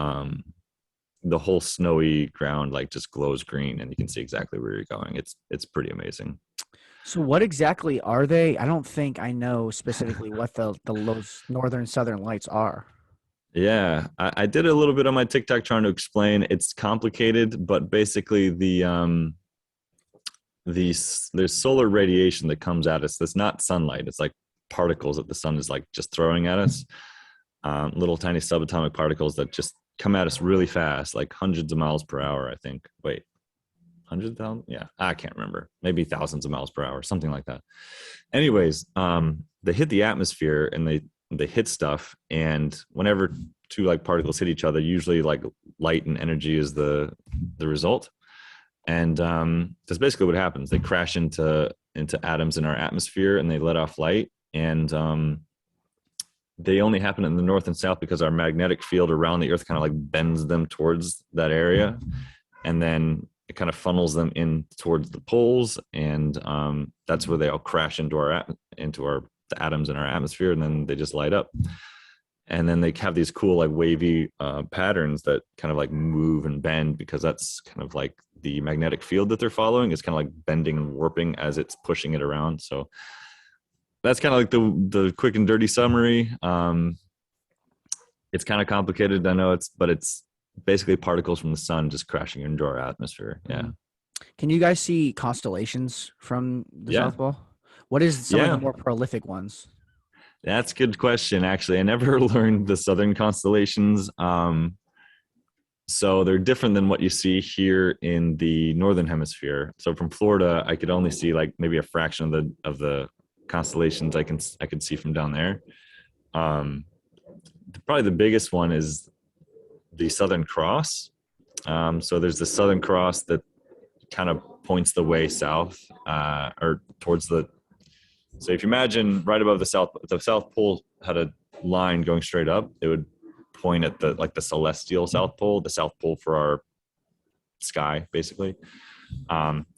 snowy ground like just glows green, and you can see exactly where you're going. It's pretty amazing. So what exactly are they? I don't think I know specifically what those northern southern lights are. Yeah, I did a little bit on my TikTok trying to explain. It's complicated, but basically there's solar radiation that comes at us. That's not sunlight. It's like particles that the sun is like just throwing at us. Little tiny subatomic particles that just come at us really fast, like hundreds of miles per hour, I think. Wait, 100,000? Yeah, I can't remember. Maybe thousands of miles per hour, something like that. Anyways, they hit the atmosphere, and they hit stuff. And whenever two like particles hit each other, usually like light and energy is the result. And that's basically what happens. They crash into atoms in our atmosphere, and they let off light. And they only happen in the north and south because our magnetic field around the earth kind of like bends them towards that area, and then it kind of funnels them in towards the poles. And that's where they all crash into the atoms in our atmosphere, and then they just light up. And then they have these cool like wavy patterns that kind of like move and bend, because that's kind of like the magnetic field that they're following is kind of like bending and warping as it's pushing it around. So that's kind of like the quick and dirty summary. It's kind of complicated, I know, but it's basically particles from the sun just crashing into our atmosphere. Yeah. Can you guys see constellations from the Yeah. South Pole? What is some of the Yeah. more prolific ones? That's a good question. Actually, I never learned the southern constellations. So they're different than what you see here in the northern hemisphere. So from Florida, I could only see like maybe a fraction of the constellations I could see from down there. Probably the biggest one is the Southern Cross. So there's the Southern Cross that kind of points the way south, or towards the. So if you imagine right above the South Pole had a line going straight up, it would point at the celestial South Pole, the South Pole for our sky, basically.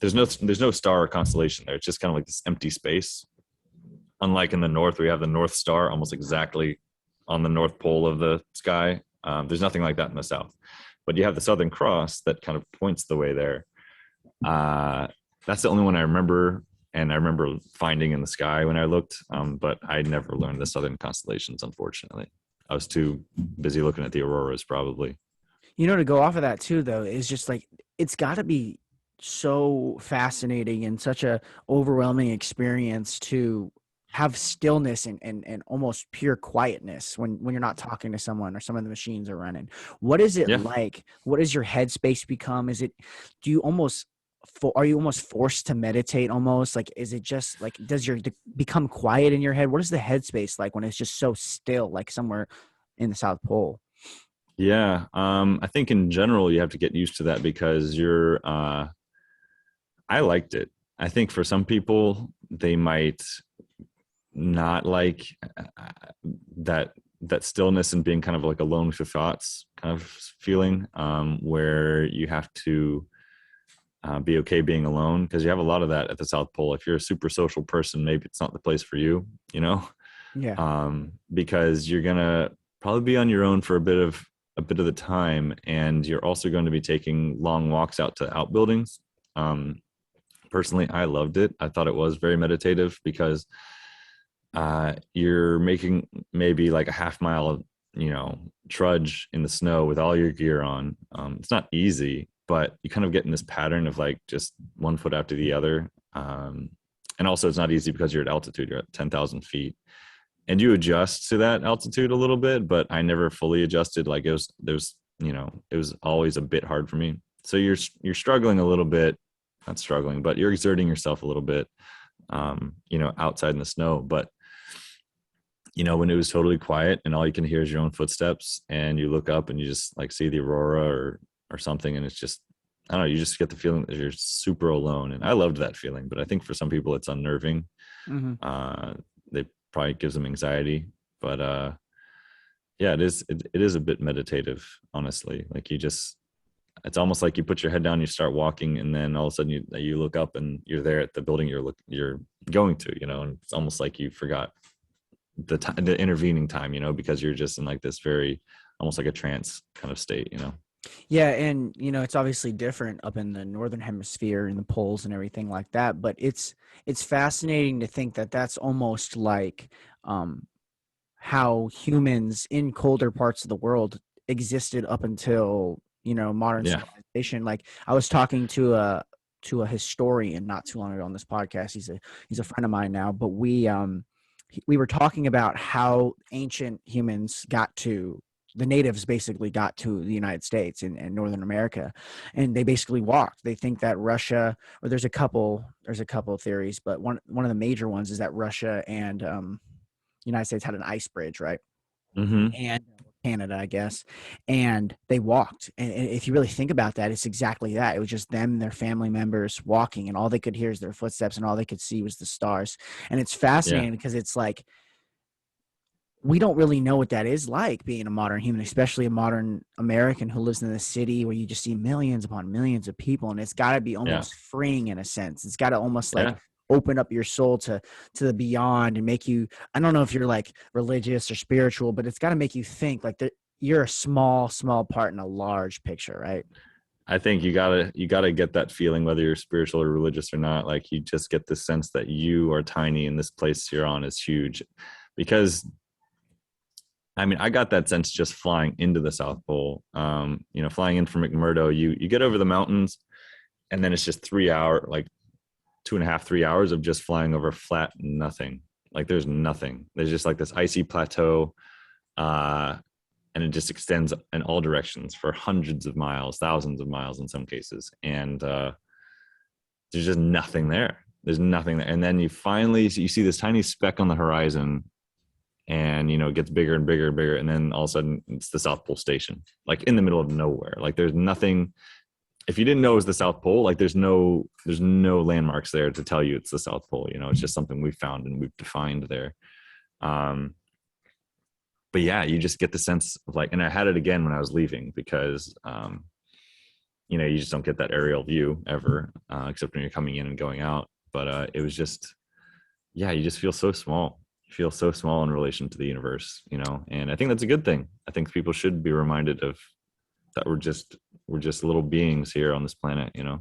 There's no star or constellation there. It's just kind of like this empty space. Unlike in the north, we have the North Star almost exactly on the North Pole of the sky. There's nothing like that in the south. But you have the Southern Cross that kind of points the way there. That's the only one I remember, and I remember finding in the sky when I looked, but I never learned the southern constellations, unfortunately. I was too busy looking at the auroras, probably. To go off of that too, though, is just like it's got to be so fascinating and such a overwhelming experience to have stillness and almost pure quietness when you're not talking to someone or some of the machines are running. What is it Yeah. like? What does your headspace become? Is it, do you almost, are you almost forced to meditate almost? Like, is it just like, does your become quiet in your head? What is the headspace like when it's just so still, like somewhere in the South Pole? Yeah. I think in general you have to get used to that because I liked it. I think for some people they might not like that that stillness and being kind of like alone with your thoughts kind of feeling, where you have to be okay being alone, because you have a lot of that at the South Pole. If you're a super social person, maybe it's not the place for you, you know, Yeah. because you're gonna probably be on your own for a bit of the time, and you're also going to be taking long walks out to outbuildings. Um, Personally, I loved it. I thought it was very meditative because you're making maybe like a half mile, trudge in the snow with all your gear on. It's not easy, but you kind of get in this pattern of like just one foot after the other. And also, it's not easy because you're at altitude. You're at 10,000 feet, and you adjust to that altitude a little bit. But I never fully adjusted. Like it was always a bit hard for me. So you're struggling a little bit, not struggling, but you're exerting yourself a little bit, outside in the snow. But when it was totally quiet and all you can hear is your own footsteps, and you look up and you just like see the aurora or something, and it's just, I don't know, you just get the feeling that you're super alone. And I loved that feeling, but I think for some people it's unnerving. Mm-hmm. They probably gives them anxiety, but yeah, it is a bit meditative, honestly. Like it's almost like you put your head down, you start walking, and then all of a sudden you look up and you're there at the building you're going to, and it's almost like you forgot the intervening time, because you're just in like this very, almost like a trance kind of state. Yeah, and it's obviously different up in the northern hemisphere and the poles and everything like that, but it's fascinating to think that that's almost like um how humans in colder parts of the world existed up until, modern Yeah. civilization. Like I was talking to a historian not too long ago on this podcast. He's a friend of mine now, but we were talking about how ancient humans got to, the natives basically got to the United States and Northern America, and they basically walked. They think that Russia, or there's a couple of theories, but one of the major ones is that Russia and United States had an ice bridge, right? Mm-hmm. And Canada, I guess, and they walked. And if you really think about that, it's exactly that. It was just them, and their family members walking, and all they could hear is their footsteps, and all they could see was the stars. And it's Yeah. fascinating because it's like we don't really know what that is like being a modern human, especially a modern American who lives in the city where you just see millions upon millions of people, and it's got to be Yeah. almost freeing in a sense. It's got to almost like Yeah. open up your soul to the beyond and make you. I don't know if you're like religious or spiritual, but it's got to make you think like that you're a small part in a large picture, right? I think you gotta get that feeling, whether you're spiritual or religious or not. Like you just get the sense that you are tiny and this place you're on is huge. Because I mean, I got that sense just flying into the South Pole. Flying in from McMurdo, you get over the mountains, and then it's just 3 hour, like 2.5, 3 hours of just flying over flat nothing. Like there's nothing. There's just like this icy plateau, uh, and it just extends in all directions for hundreds of miles, thousands of miles in some cases, and there's just nothing there. There's nothing there, and then you see this tiny speck on the horizon, and it gets bigger and bigger and bigger, and then all of a sudden it's the South Pole Station, like in the middle of nowhere. Like there's nothing. If you didn't know it was the South Pole, like there's no landmarks there to tell you it's the South Pole. It's just something we've found and we've defined there. Um, but yeah, you just get the sense of like, and I had it again when I was leaving because you just don't get that aerial view ever, except when you're coming in and going out. But it was just, yeah, you just feel so small. You feel so small in relation to the universe. And I think that's a good thing. I think people should be reminded of that we're just little beings here on this planet. Do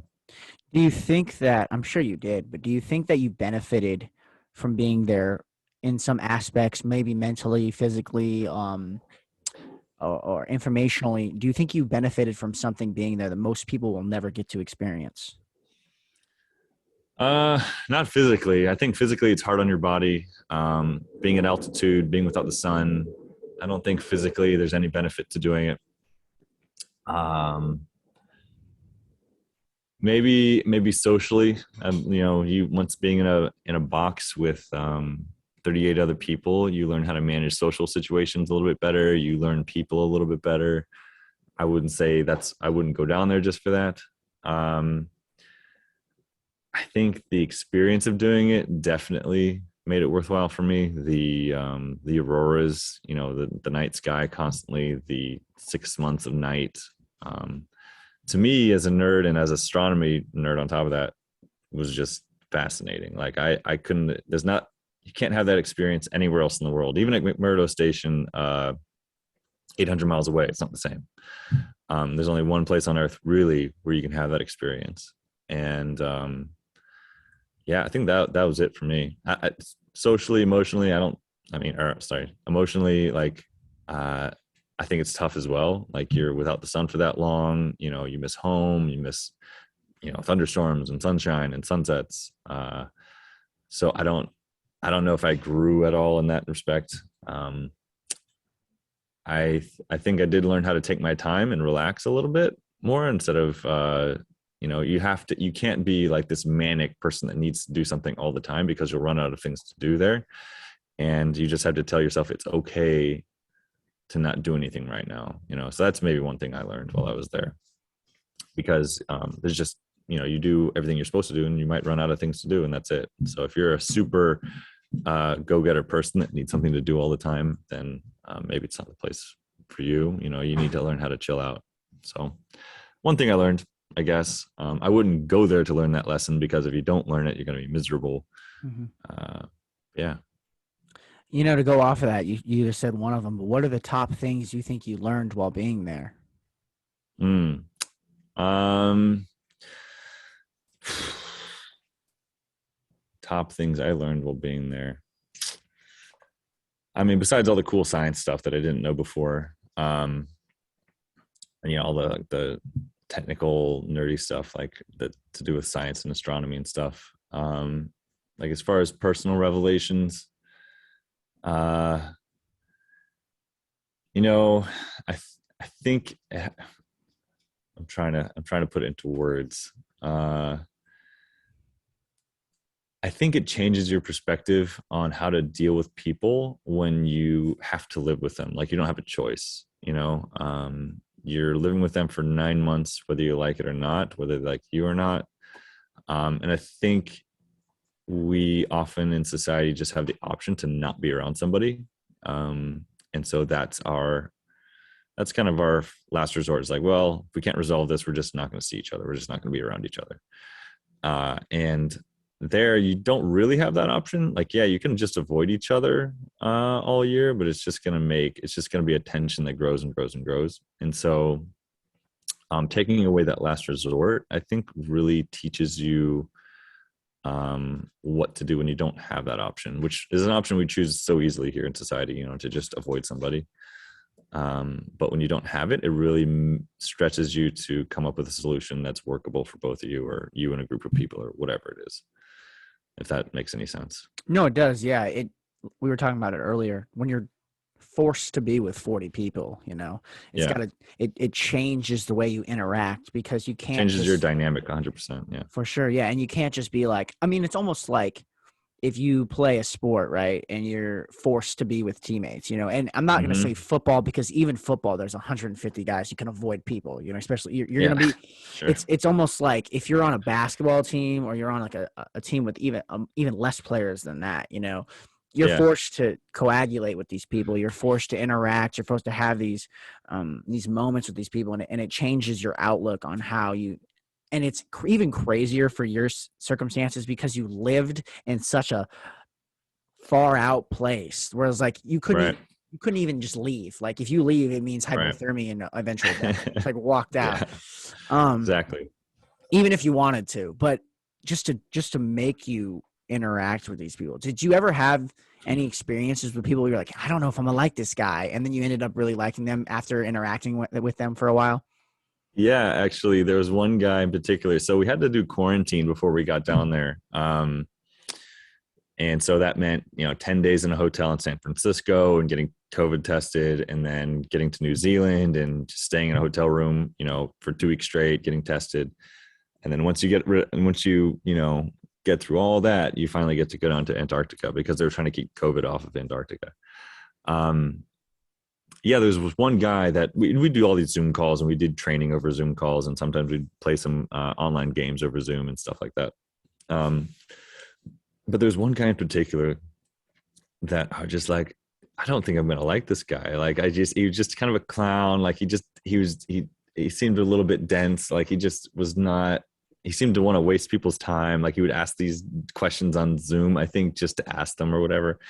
you think that, I'm sure you did, but do you think that you benefited from being there in some aspects, maybe mentally, physically, or informationally? Do you think you benefited from something being there that most people will never get to experience? Not physically. I think physically it's hard on your body. Being at altitude, being without the sun. I don't think physically there's any benefit to doing it. Um, maybe socially, you once being in a box with 38 other people, you learn how to manage social situations a little bit better. You learn people a little bit better. I wouldn't go down there just for that. Um, I think the experience of doing it definitely made it worthwhile for me. The auroras, the night sky constantly, the 6 months of night. Um, to me, as a nerd and as astronomy nerd on top of that, was just fascinating. Like I couldn't. You can't have that experience anywhere else in the world. Even at McMurdo Station, 800 miles away, it's not the same. There's only one place on Earth really where you can have that experience, and yeah, I think that was it for me. Socially, emotionally, emotionally, like I think it's tough as well. Like you're without the sun for that long, you miss home, you miss thunderstorms and sunshine and sunsets. So I don't know if I grew at all in that respect. I think I did learn how to take my time and relax a little bit more instead of you can't be like this manic person that needs to do something all the time because you'll run out of things to do there. And you just have to tell yourself it's okay to not do anything right now. So that's maybe one thing I learned while I was there, because there's just, you do everything you're supposed to do and you might run out of things to do, and that's it. So if you're a super go-getter person that needs something to do all the time, then maybe it's not the place for you. You need to learn how to chill out. So one thing I learned, I guess, I wouldn't go there to learn that lesson, because if you don't learn it, you're going to be miserable. Yeah. To go off of that, you just said one of them, but what are the top things you think you learned while being there? Top things I learned while being there. I mean, besides all the cool science stuff that I didn't know before, and all the technical nerdy stuff like that to do with science and astronomy and stuff. Like as far as personal revelations, I I think I'm trying to put it into words. I think it changes your perspective on how to deal with people when you have to live with them. Like you don't have a choice, you're living with them for 9 months, whether you like it or not, whether they like you or not. And I think we often in society just have the option to not be around somebody. And so that's kind of our last resort. It's like, well, if we can't resolve this, we're just not going to see each other. We're just not going to be around each other. And there, you don't really have that option. Like, yeah, you can just avoid each other all year, but it's just going to be a tension that grows and grows and grows. And so taking away that last resort, I think really teaches you what to do when you don't have that option, which is an option we choose so easily here in society, to just avoid somebody. But when you don't have it, it really stretches you to come up with a solution that's workable for both of you, or you and a group of people, or whatever it is, if that makes any sense. No, it does. Yeah. We were talking about it earlier. When you're forced to be with 40 people, it changes the way you interact, because you can't changes your dynamic 100%. Yeah, for sure. Yeah. And you can't just be like, it's almost like if you play a sport, right, and you're forced to be with teammates, and I'm not going to say football, because even football, there's 150 guys. You can avoid people, especially you're going to be, sure. It's almost like if you're on a basketball team, or you're on like a team with even less players than that, you're forced to coagulate with these people. You're forced to interact. You're forced to have these moments with these people, and it changes your outlook on how you. And it's even crazier for your circumstances, because you lived in such a far out place, whereas like you couldn't even just leave. Like if you leave, it means hypothermia and eventual death. It's like walked out. Exactly. Even if you wanted to, but just to make you interact with these people. Did you ever have any experiences with people where you're like, I don't know if I'm gonna like this guy, and then you ended up really liking them after interacting with them for a while? Yeah, actually, there was one guy in particular. So we had to do quarantine before we got down there. And so that meant, 10 days in a hotel in San Francisco and getting COVID tested, and then getting to New Zealand and just staying in a hotel room, for 2 weeks straight, getting tested. And then once you get through all that, you finally get to go down to Antarctica because they're trying to keep COVID off of Antarctica. Um, yeah, there was one guy that we do all these Zoom calls, and we did training over Zoom calls, and sometimes we'd play some online games over Zoom and stuff like that. Um, but there's one guy in particular that I just like, I don't think I'm gonna like this guy. Like he was just kind of a clown. Like he seemed a little bit dense. Like he just was not, he seemed to want to waste people's time. Like he would ask these questions on Zoom, I think just to ask them or whatever.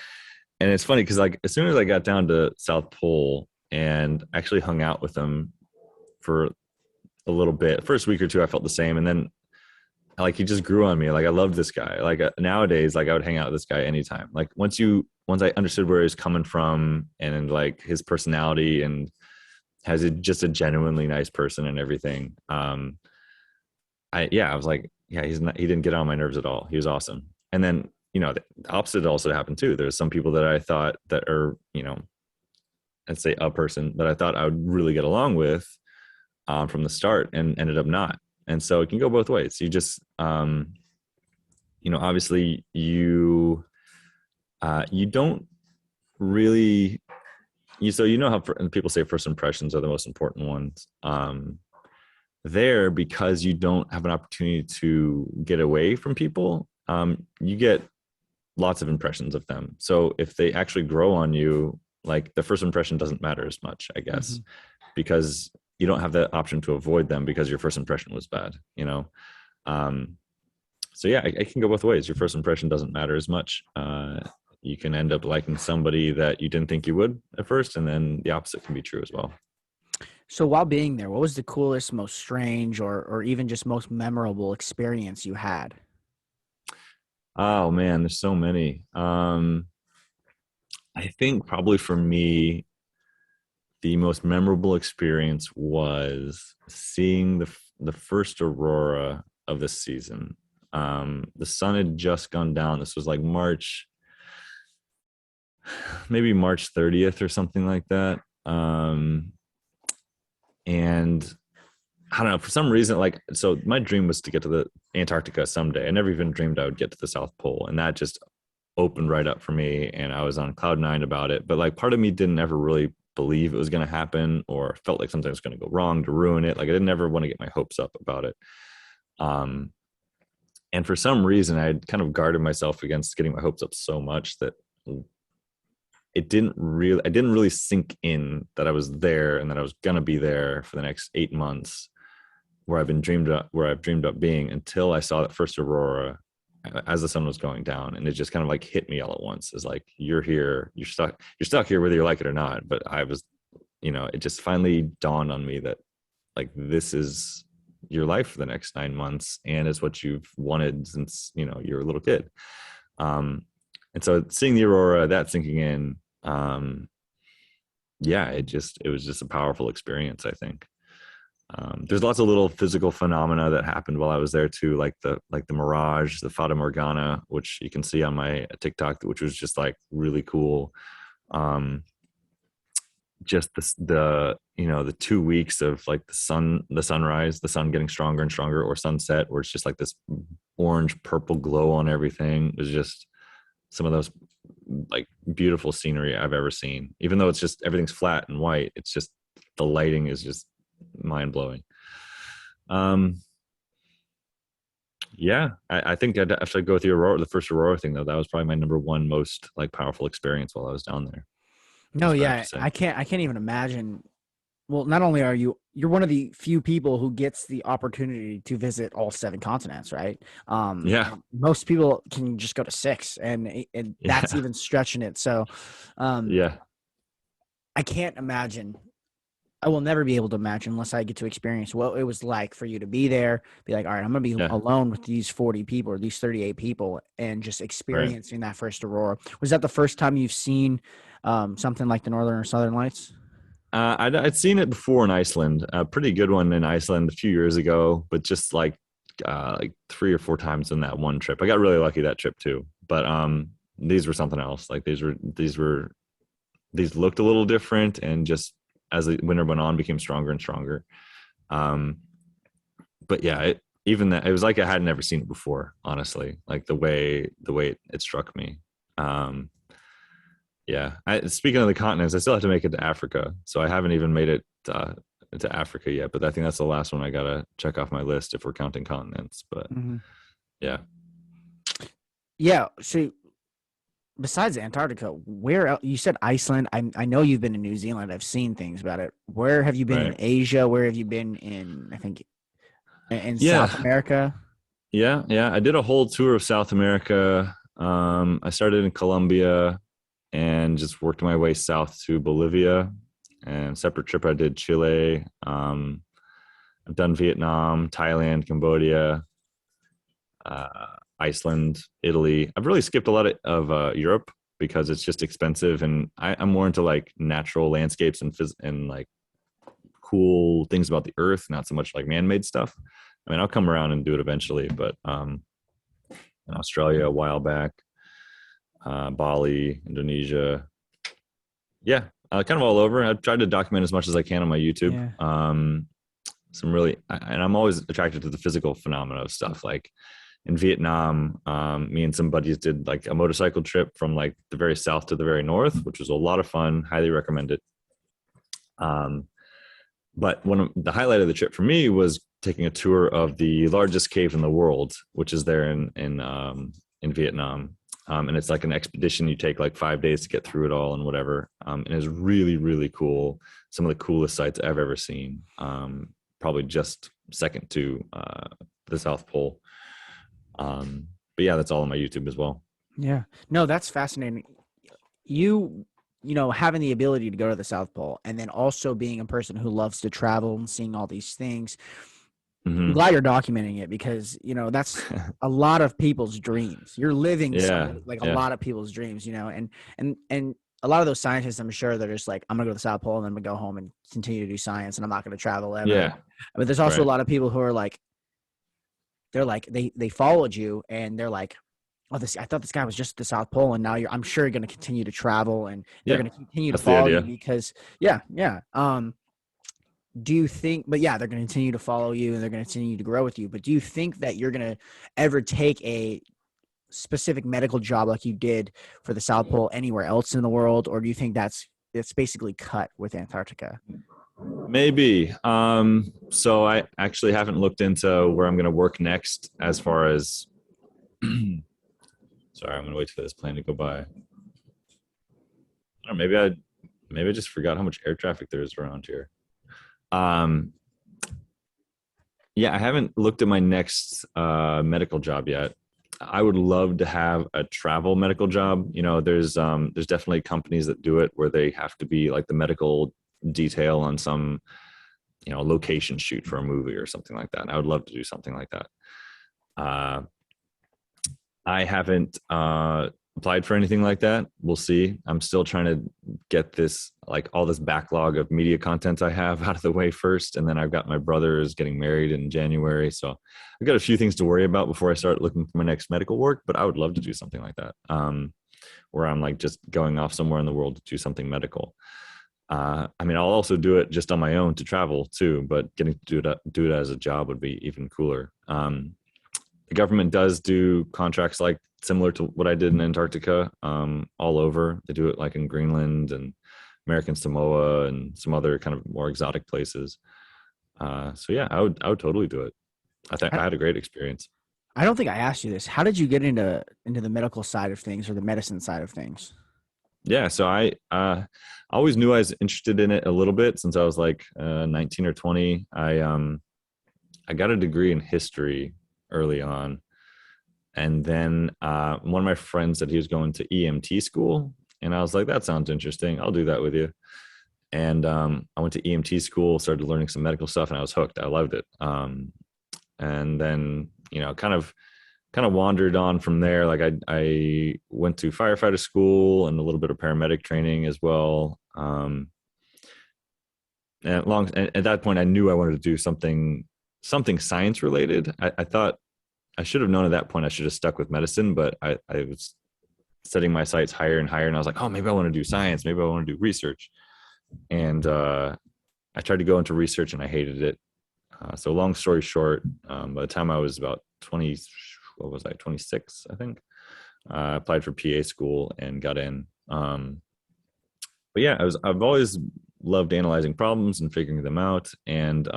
And it's funny because like as soon as I got down to South Pole and actually hung out with him for a little bit, first week or two I felt the same, and then like he just grew on me. Like I loved this guy. Like nowadays, like I would hang out with this guy anytime. Like once I understood where he's coming from and like his personality, and just a genuinely nice person and everything. I was like, yeah, he didn't get on my nerves at all. He was awesome. And then the opposite also happened too. There's some people that I thought that are I'd say a person that I thought I would really get along with from the start, and ended up not. And so it can go both ways. You just obviously you don't really how people say first impressions are the most important ones there, because you don't have an opportunity to get away from people. You get lots of impressions of them. So if they actually grow on you, like the first impression doesn't matter as much, I guess, because you don't have the option to avoid them because your first impression was bad. So yeah, it can go both ways. Your first impression doesn't matter as much. You can end up liking somebody that you didn't think you would at first, and then the opposite can be true as well. So while being there, what was the coolest, most strange, or even just most memorable experience you had? Oh man, there's so many. I think probably for me, the most memorable experience was seeing the first aurora of the season. The sun had just gone down. This was like maybe March 30th or something like that. And I don't know, for some reason, like, so my dream was to get to the Antarctica someday. I never even dreamed I would get to the South Pole. And that just opened right up for me. And I was on cloud nine about it. But like part of me didn't ever really believe it was going to happen, or felt like something was going to go wrong to ruin it. Like I didn't ever want to get my hopes up about it. And for some reason, I had kind of guarded myself against getting my hopes up so much that I didn't really sink in that I was there and that I was going to be there for the next 8 months where I've dreamed up being, until I saw that first aurora as the sun was going down. And it just kind of like hit me all at once. It's like, you're here, you're stuck here, whether you like it or not. But I was, it just finally dawned on me that like, this is your life for the next 9 months. And it's what you've wanted since, you're a little kid. And so seeing the aurora, that sinking in, it was just a powerful experience, I think. There's lots of little physical phenomena that happened while I was there too, like the mirage, the Fata Morgana, which you can see on my TikTok, which was just like really cool. Just the 2 weeks of like the sunrise, the sun getting stronger and stronger, or sunset, where it's just like this orange purple glow on everything. It was just some of those like beautiful scenery I've ever seen. Even though it's just everything's flat and white, it's just the lighting is just mind blowing. I think I'd actually go with the first aurora thing though. That was probably my number one most like powerful experience while I was down there. No, yeah, I can't even imagine. Well, not only you're one of the few people who gets the opportunity to visit all 7 continents, right? Yeah. Most people can just go to 6, and that's even stretching it. So, Yeah. I can't imagine. I will never be able to imagine unless I get to experience what it was like for you to be there, be like, all right, I'm going to be alone with these 40 people or these 38 people, and just experiencing that first aurora. Was that the first time you've seen something like the Northern or Southern Lights? I'd seen it before in Iceland, a pretty good one in Iceland a few years ago, but just like 3 or 4 times in that one trip. I got really lucky that trip too. But these were something else. Like these looked a little different, and just as the winter went on, became stronger and stronger. Um, but yeah, even that, it was like I had never seen it before. Honestly, like the way it struck me. Um, yeah. Speaking of the continents, I still have to make it to Africa, so I haven't even made it to Africa yet. But I think that's the last one I gotta check off my list if we're counting continents. But Hmm. yeah, Yeah. So besides Antarctica, where else, you said Iceland? I know you've been to New Zealand. I've seen things about it. Where have you been in right. Asia? Where have you been in? I think in South Yeah, America. yeah. I did a whole tour of South America. I started in Colombia and just worked my way south to Bolivia. And separate trip, I did Chile. I've done Vietnam, Thailand, Cambodia, Iceland, Italy. I've really skipped a lot of Europe because it's just expensive, and I'm more into like natural landscapes and like cool things about the earth, not so much like man-made stuff. I mean, I'll come around and do it eventually, but in Australia a while back, Bali, Indonesia, yeah, kind of all over. I've tried to document as much as I can on my YouTube. Yeah. Some really, and I'm always attracted to the physical phenomena of stuff. Like in Vietnam, me and some buddies did like a motorcycle trip from like the very south to the very north, which was a lot of fun. Highly recommend it. Um, but one of the highlight of the trip for me was taking a tour of the largest cave in the world, which is there in Vietnam. And it's like an expedition. You take like 5 days to get through it all and whatever. And it's really, really cool. Some of the coolest sights I've ever seen. Probably just second to the South Pole. But yeah, that's all on my YouTube as well. Yeah. No, that's fascinating. You, having the ability to go to the South Pole and then also being a person who loves to travel and seeing all these things. I'm Hmm. glad you're documenting it because, that's a lot of people's dreams. You're living Yeah, some like a yeah, lot of people's dreams, and a lot of those scientists, I'm sure they're just like, I'm gonna go to the South Pole and then I'm gonna go home and continue to do science and I'm not gonna travel ever. yeah. But there's also a Right. lot of people who are like, they're like they followed you and they're like, oh, this I thought this guy was just at the South Pole, and now I'm sure you're going to continue to travel, and they're Yeah, going to continue to that's the follow you idea. because, yeah, yeah. Do you think? But yeah, they're going to continue to follow you, and they're going to continue to grow with you. But do you think that you're going to ever take a specific medical job like you did for the South Pole anywhere else in the world, or do you think it's basically cut with Antarctica? Maybe. So I actually haven't looked into where I'm going to work next as far as. Sorry, I'm going to wait for this plane to go by. I don't know, maybe I just forgot how much air traffic there is around here. Um, yeah, I haven't looked at my next medical job yet. I would love to have a travel medical job. There's definitely companies that do it where they have to be like the medical detail on some location shoot for a movie or something like that. And I would love to do something like that. Uh, I haven't applied for anything like that. We'll see. I'm still trying to get this, like all this backlog of media content I have out of the way first. And then I've got my brother is getting married in January. So I've got a few things to worry about before I start looking for my next medical work, but I would love to do something like that. Where I'm like just going off somewhere in the world to do something medical. I mean, I'll also do it just on my own to travel too, but getting to do it as a job would be even cooler. The government does do contracts like similar to what I did in Antarctica, all over. They do it like in Greenland and American Samoa and some other kind of more exotic places. So yeah, I would totally do it. I think I, I had a great experience. I don't think I asked you this. How did you get into the medical side of things or the medicine side of things? Yeah, so I always knew I was interested in it a little bit since I was like 19 or 20. I got a degree in history early on. And then one of my friends said he was going to EMT school. And I was like, that sounds interesting. I'll do that with you. And I went to EMT school, started learning some medical stuff, and I was hooked. I loved it. And then, kind of wandered on from there. Like I went to firefighter school and a little bit of paramedic training as well. and at that point, I knew I wanted to do something science related. I thought I should have known at that point I should have stuck with medicine, but I was setting my sights higher and higher, and I was like, oh, maybe I want to do science, maybe I want to do research, and I tried to go into research and I hated it. So long story short, by the time I was about 20, what was I, 26, I think, I applied for PA school and got in. But yeah, I've always loved analyzing problems and figuring them out. And,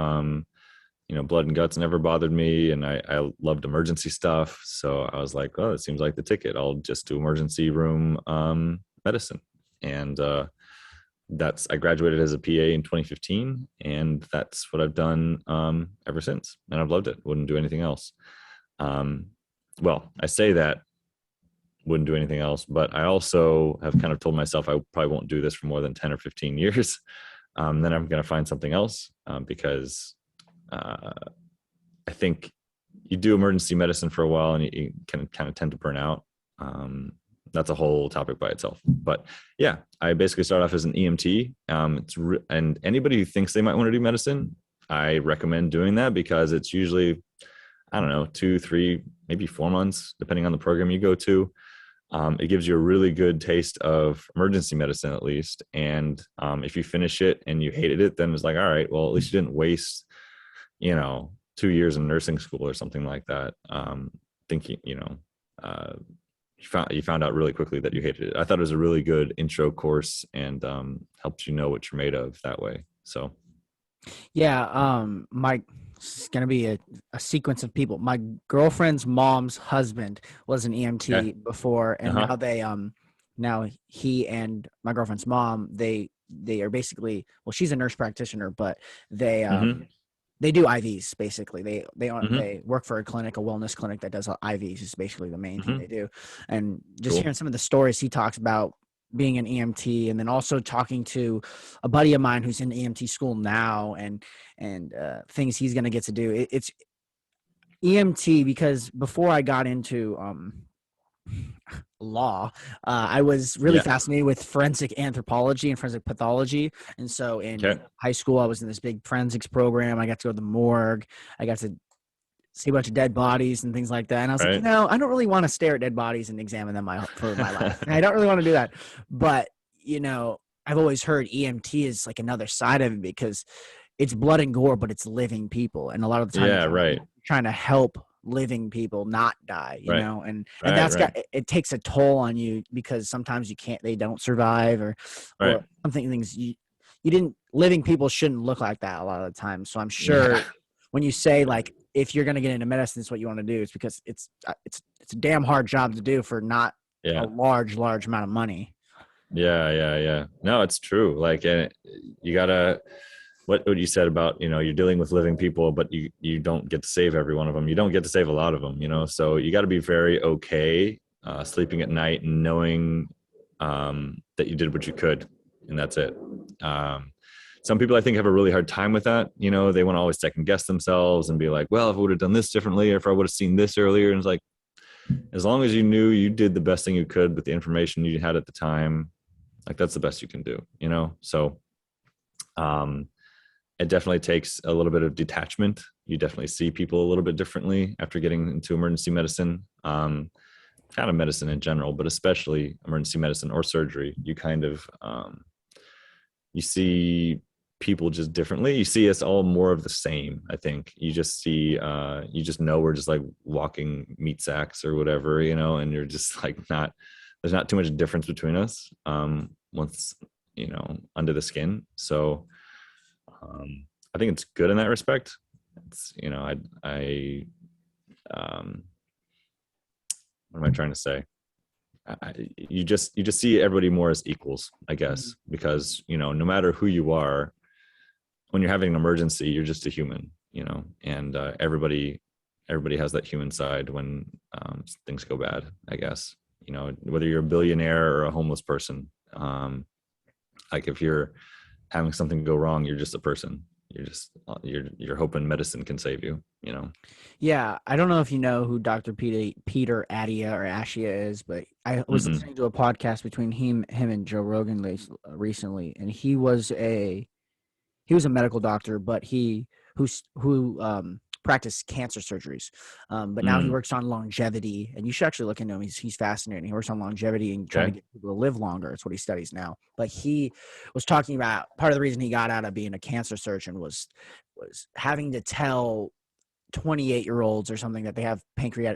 blood and guts never bothered me. And I loved emergency stuff. So I was like, oh, it seems like the ticket. I'll just do emergency room medicine. And I graduated as a PA in 2015, and that's what I've done ever since. And I've loved it. Wouldn't do anything else. Well, I say that, wouldn't do anything else, but I also have kind of told myself I probably won't do this for more than 10 or 15 years. Then I'm going to find something else because I think you do emergency medicine for a while and you can kind of tend to burn out. That's a whole topic by itself. But yeah, I basically started off as an EMT. And anybody who thinks they might want to do medicine, I recommend doing that because it's usually, I don't know, 2, 3, maybe 4 months, depending on the program you go to. It gives you a really good taste of emergency medicine, at least. And if you finish it and you hated it, then it's like, all right, well, at least you didn't waste, 2 years in nursing school or something like that. Thinking, you found out really quickly that you hated it. I thought it was a really good intro course and helps you know what you're made of that way. So, Yeah, it's gonna be a sequence of people. My girlfriend's mom's husband was an EMT okay. before, and Uh-huh. now he and my girlfriend's mom they are basically, well, she's a nurse practitioner, but they Mm-hmm. they do IVs basically. Mm-hmm. They work for a wellness clinic that does IVs. Is basically the main thing Mm-hmm. they do. And just Cool. hearing some of the stories he talks about being an EMT, and then also talking to a buddy of mine who's in EMT school now, and things he's going to get to do. It's EMT because before I got into law, I was really Yeah. fascinated with forensic anthropology and forensic pathology. And so in Okay. high school, I was in this big forensics program. I got to go to the morgue. I got to see a bunch of dead bodies and things like that. And I was like, Right. I don't really want to stare at dead bodies and examine them for my life. And I don't really want to do that. But, I've always heard EMT is like another side of it because it's blood and gore, but it's living people. And a lot of the time Yeah. Right. you're trying to help living people not die, Right. and Right. Right. it takes a toll on you because sometimes they don't survive Right. or something, things you didn't, living people shouldn't look like that a lot of the time. So I'm Yeah. sure when you say, like, if you're going to get into medicine, it's what you want to do, it's because it's a damn hard job to do for not a Yeah. large amount of money. Yeah. Yeah. Yeah. No, it's true. Like, you gotta, what you said about, you're dealing with living people, but you don't get to save every one of them. You don't get to save a lot of them, so you got to be very okay sleeping at night and knowing that you did what you could, and that's it. Some people, I think, have a really hard time with that. They want to always second guess themselves and be like, well, if I would have done this differently, or if I would have seen this earlier. And it's like, as long as you knew you did the best thing you could with the information you had at the time, like, that's the best you can do, So, it definitely takes a little bit of detachment. You definitely see people a little bit differently after getting into emergency medicine, kind of medicine in general, but especially emergency medicine or surgery. You kind of, you see people just differently. You see us all more of the same. I think you just see, you just know we're just like walking meat sacks or whatever, and you're just like there's not too much difference between us once, under the skin. So, I think it's good in that respect. It's, what am I trying to say? You just see everybody more as equals, I guess, because, no matter who you are, when you're having an emergency, you're just a human, and everybody has that human side when things go bad, I guess, whether you're a billionaire or a homeless person. Like, if you're having something go wrong, you're just a person. You're just you're hoping medicine can save you. Yeah, I don't know if you know who Dr. Peter Attia or Ashia is, but I was Mm-mm. listening to a podcast between him and Joe Rogan recently, and he was he was a medical doctor, but who practiced cancer surgeries. But now he Mm, works on longevity, and you should actually look into him. He's fascinating. He works on longevity and trying to okay. get people to live longer. It's what he studies now. But he was talking about part of the reason he got out of being a cancer surgeon was having to tell 28-year-olds or something that they have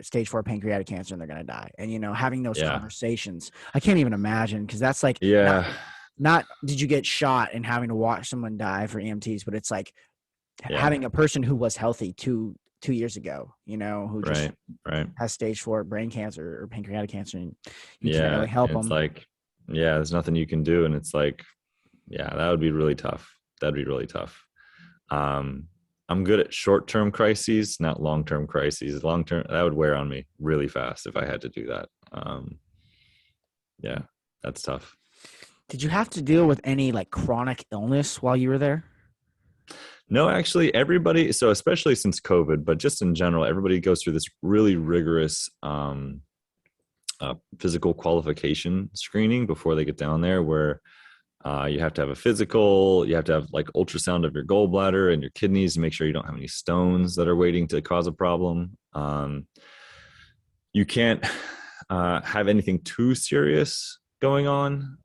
stage 4 pancreatic cancer and they're going to die. And, having those Yeah. conversations, I can't even imagine, because that's like Yeah. not did you get shot and having to watch someone die for EMTs, but it's like Yeah. having a person who was healthy 2 years ago, who just Right. Right. has stage 4 brain cancer or pancreatic cancer, and you can't Yeah. really help And it's them. like, yeah, there's nothing you can do. And it's like, yeah, that would be really tough. That'd be really tough. Um, I'm good at short-term crises, not long-term crises. Long-term, that would wear on me really fast if I had to do that. Yeah, that's tough. Did you have to deal with any like chronic illness while you were there? No, actually, everybody, so especially since COVID, but just in general, everybody goes through this really rigorous physical qualification screening before they get down there, where you have to have a physical, you have to have like ultrasound of your gallbladder and your kidneys to make sure you don't have any stones that are waiting to cause a problem. You can't have anything too serious going on.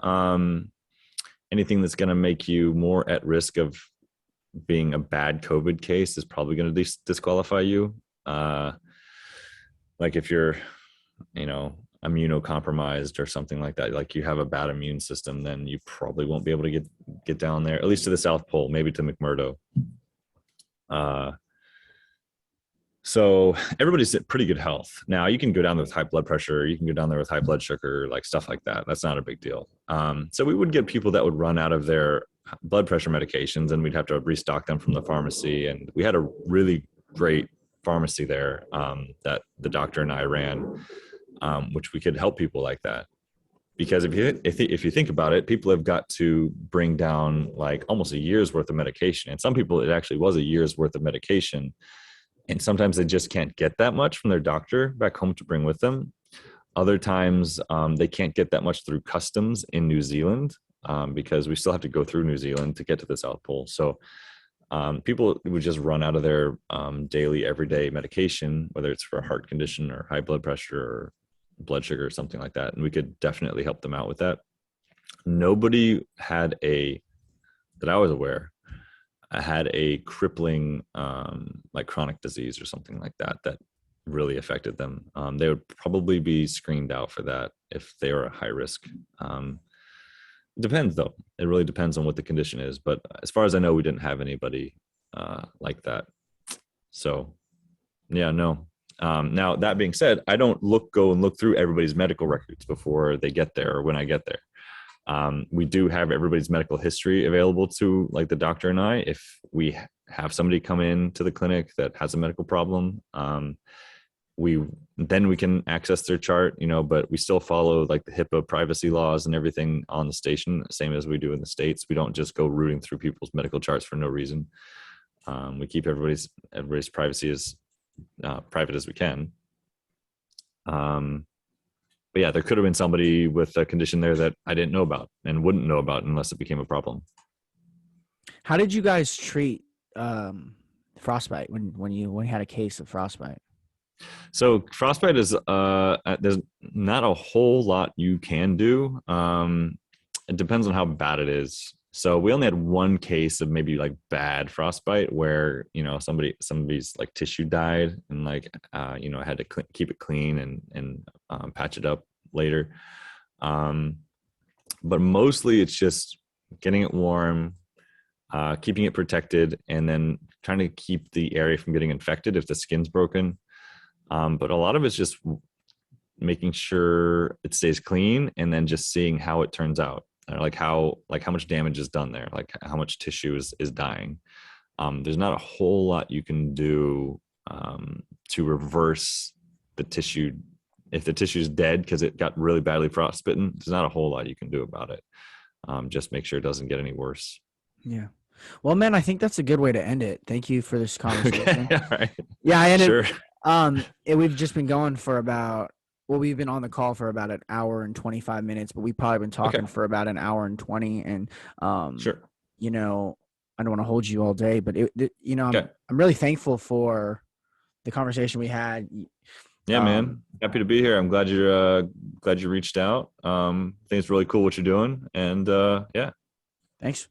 Anything that's going to make you more at risk of being a bad COVID case is probably going to disqualify you. Like if you're, immunocompromised or something like that, like you have a bad immune system, then you probably won't be able to get down there, at least to the South Pole, maybe to McMurdo. So everybody's at pretty good health. Now you can go down there with high blood pressure, you can go down there with high blood sugar, like stuff like that. That's not a big deal. So we would get people that would run out of their blood pressure medications, and we'd have to restock them from the pharmacy. And we had a really great pharmacy there that the doctor and I ran, which we could help people like that. Because if you think about it, people have got to bring down like almost a year's worth of medication, and some people it actually was a year's worth of medication, and sometimes they just can't get that much from their doctor back home to bring with them. Other times they can't get that much through customs in New Zealand, because we still have to go through New Zealand to get to the South Pole. So people would just run out of their daily, everyday medication, whether it's for a heart condition or high blood pressure or blood sugar or something like that. And we could definitely help them out with that. Nobody had that I was aware, I had a crippling like chronic disease or something like that really affected them. They would probably be screened out for that if they were a high risk. Depends though. It really depends on what the condition is. But as far as I know, we didn't have anybody like that. So yeah, no. Now that being said, I don't go and look through everybody's medical records before they get there or when I get there. We do have everybody's medical history available to like the doctor and I. If we have somebody come in to the clinic that has a medical problem, we can access their chart, but we still follow like the HIPAA privacy laws and everything on the station, same as we do in the States. We don't just go rooting through people's medical charts for no reason. We keep everybody's privacy as private as we can. But yeah, there could have been somebody with a condition there that I didn't know about and wouldn't know about unless it became a problem. How did you guys treat frostbite when you had a case of frostbite? So frostbite is there's not a whole lot you can do. It depends on how bad it is. So we only had one case of maybe like bad frostbite where somebody's like tissue died and like had to keep it clean and patch it up later. But mostly it's just getting it warm, keeping it protected, and then trying to keep the area from getting infected if the skin's broken. But a lot of it's just making sure it stays clean and then just seeing how it turns out. Like how much damage is done there, like how much tissue is dying. There's not a whole lot you can do to reverse the tissue. If the tissue is dead because it got really badly frostbitten, there's not a whole lot you can do about it. Just make sure it doesn't get any worse. Yeah. Well, man, I think that's a good way to end it. Thank you for this conversation. Okay, all right. Yeah, I ended. Sure. We've just been going for we've been on the call for about an hour and 25 minutes, but we've probably been talking for about an hour and 20. And, Sure. I don't want to hold you all day, but Okay. I'm really thankful for the conversation we had. Yeah, man. Um, Happy to be here. I'm glad you reached out. I think it's really cool what you're doing. And yeah. Thanks.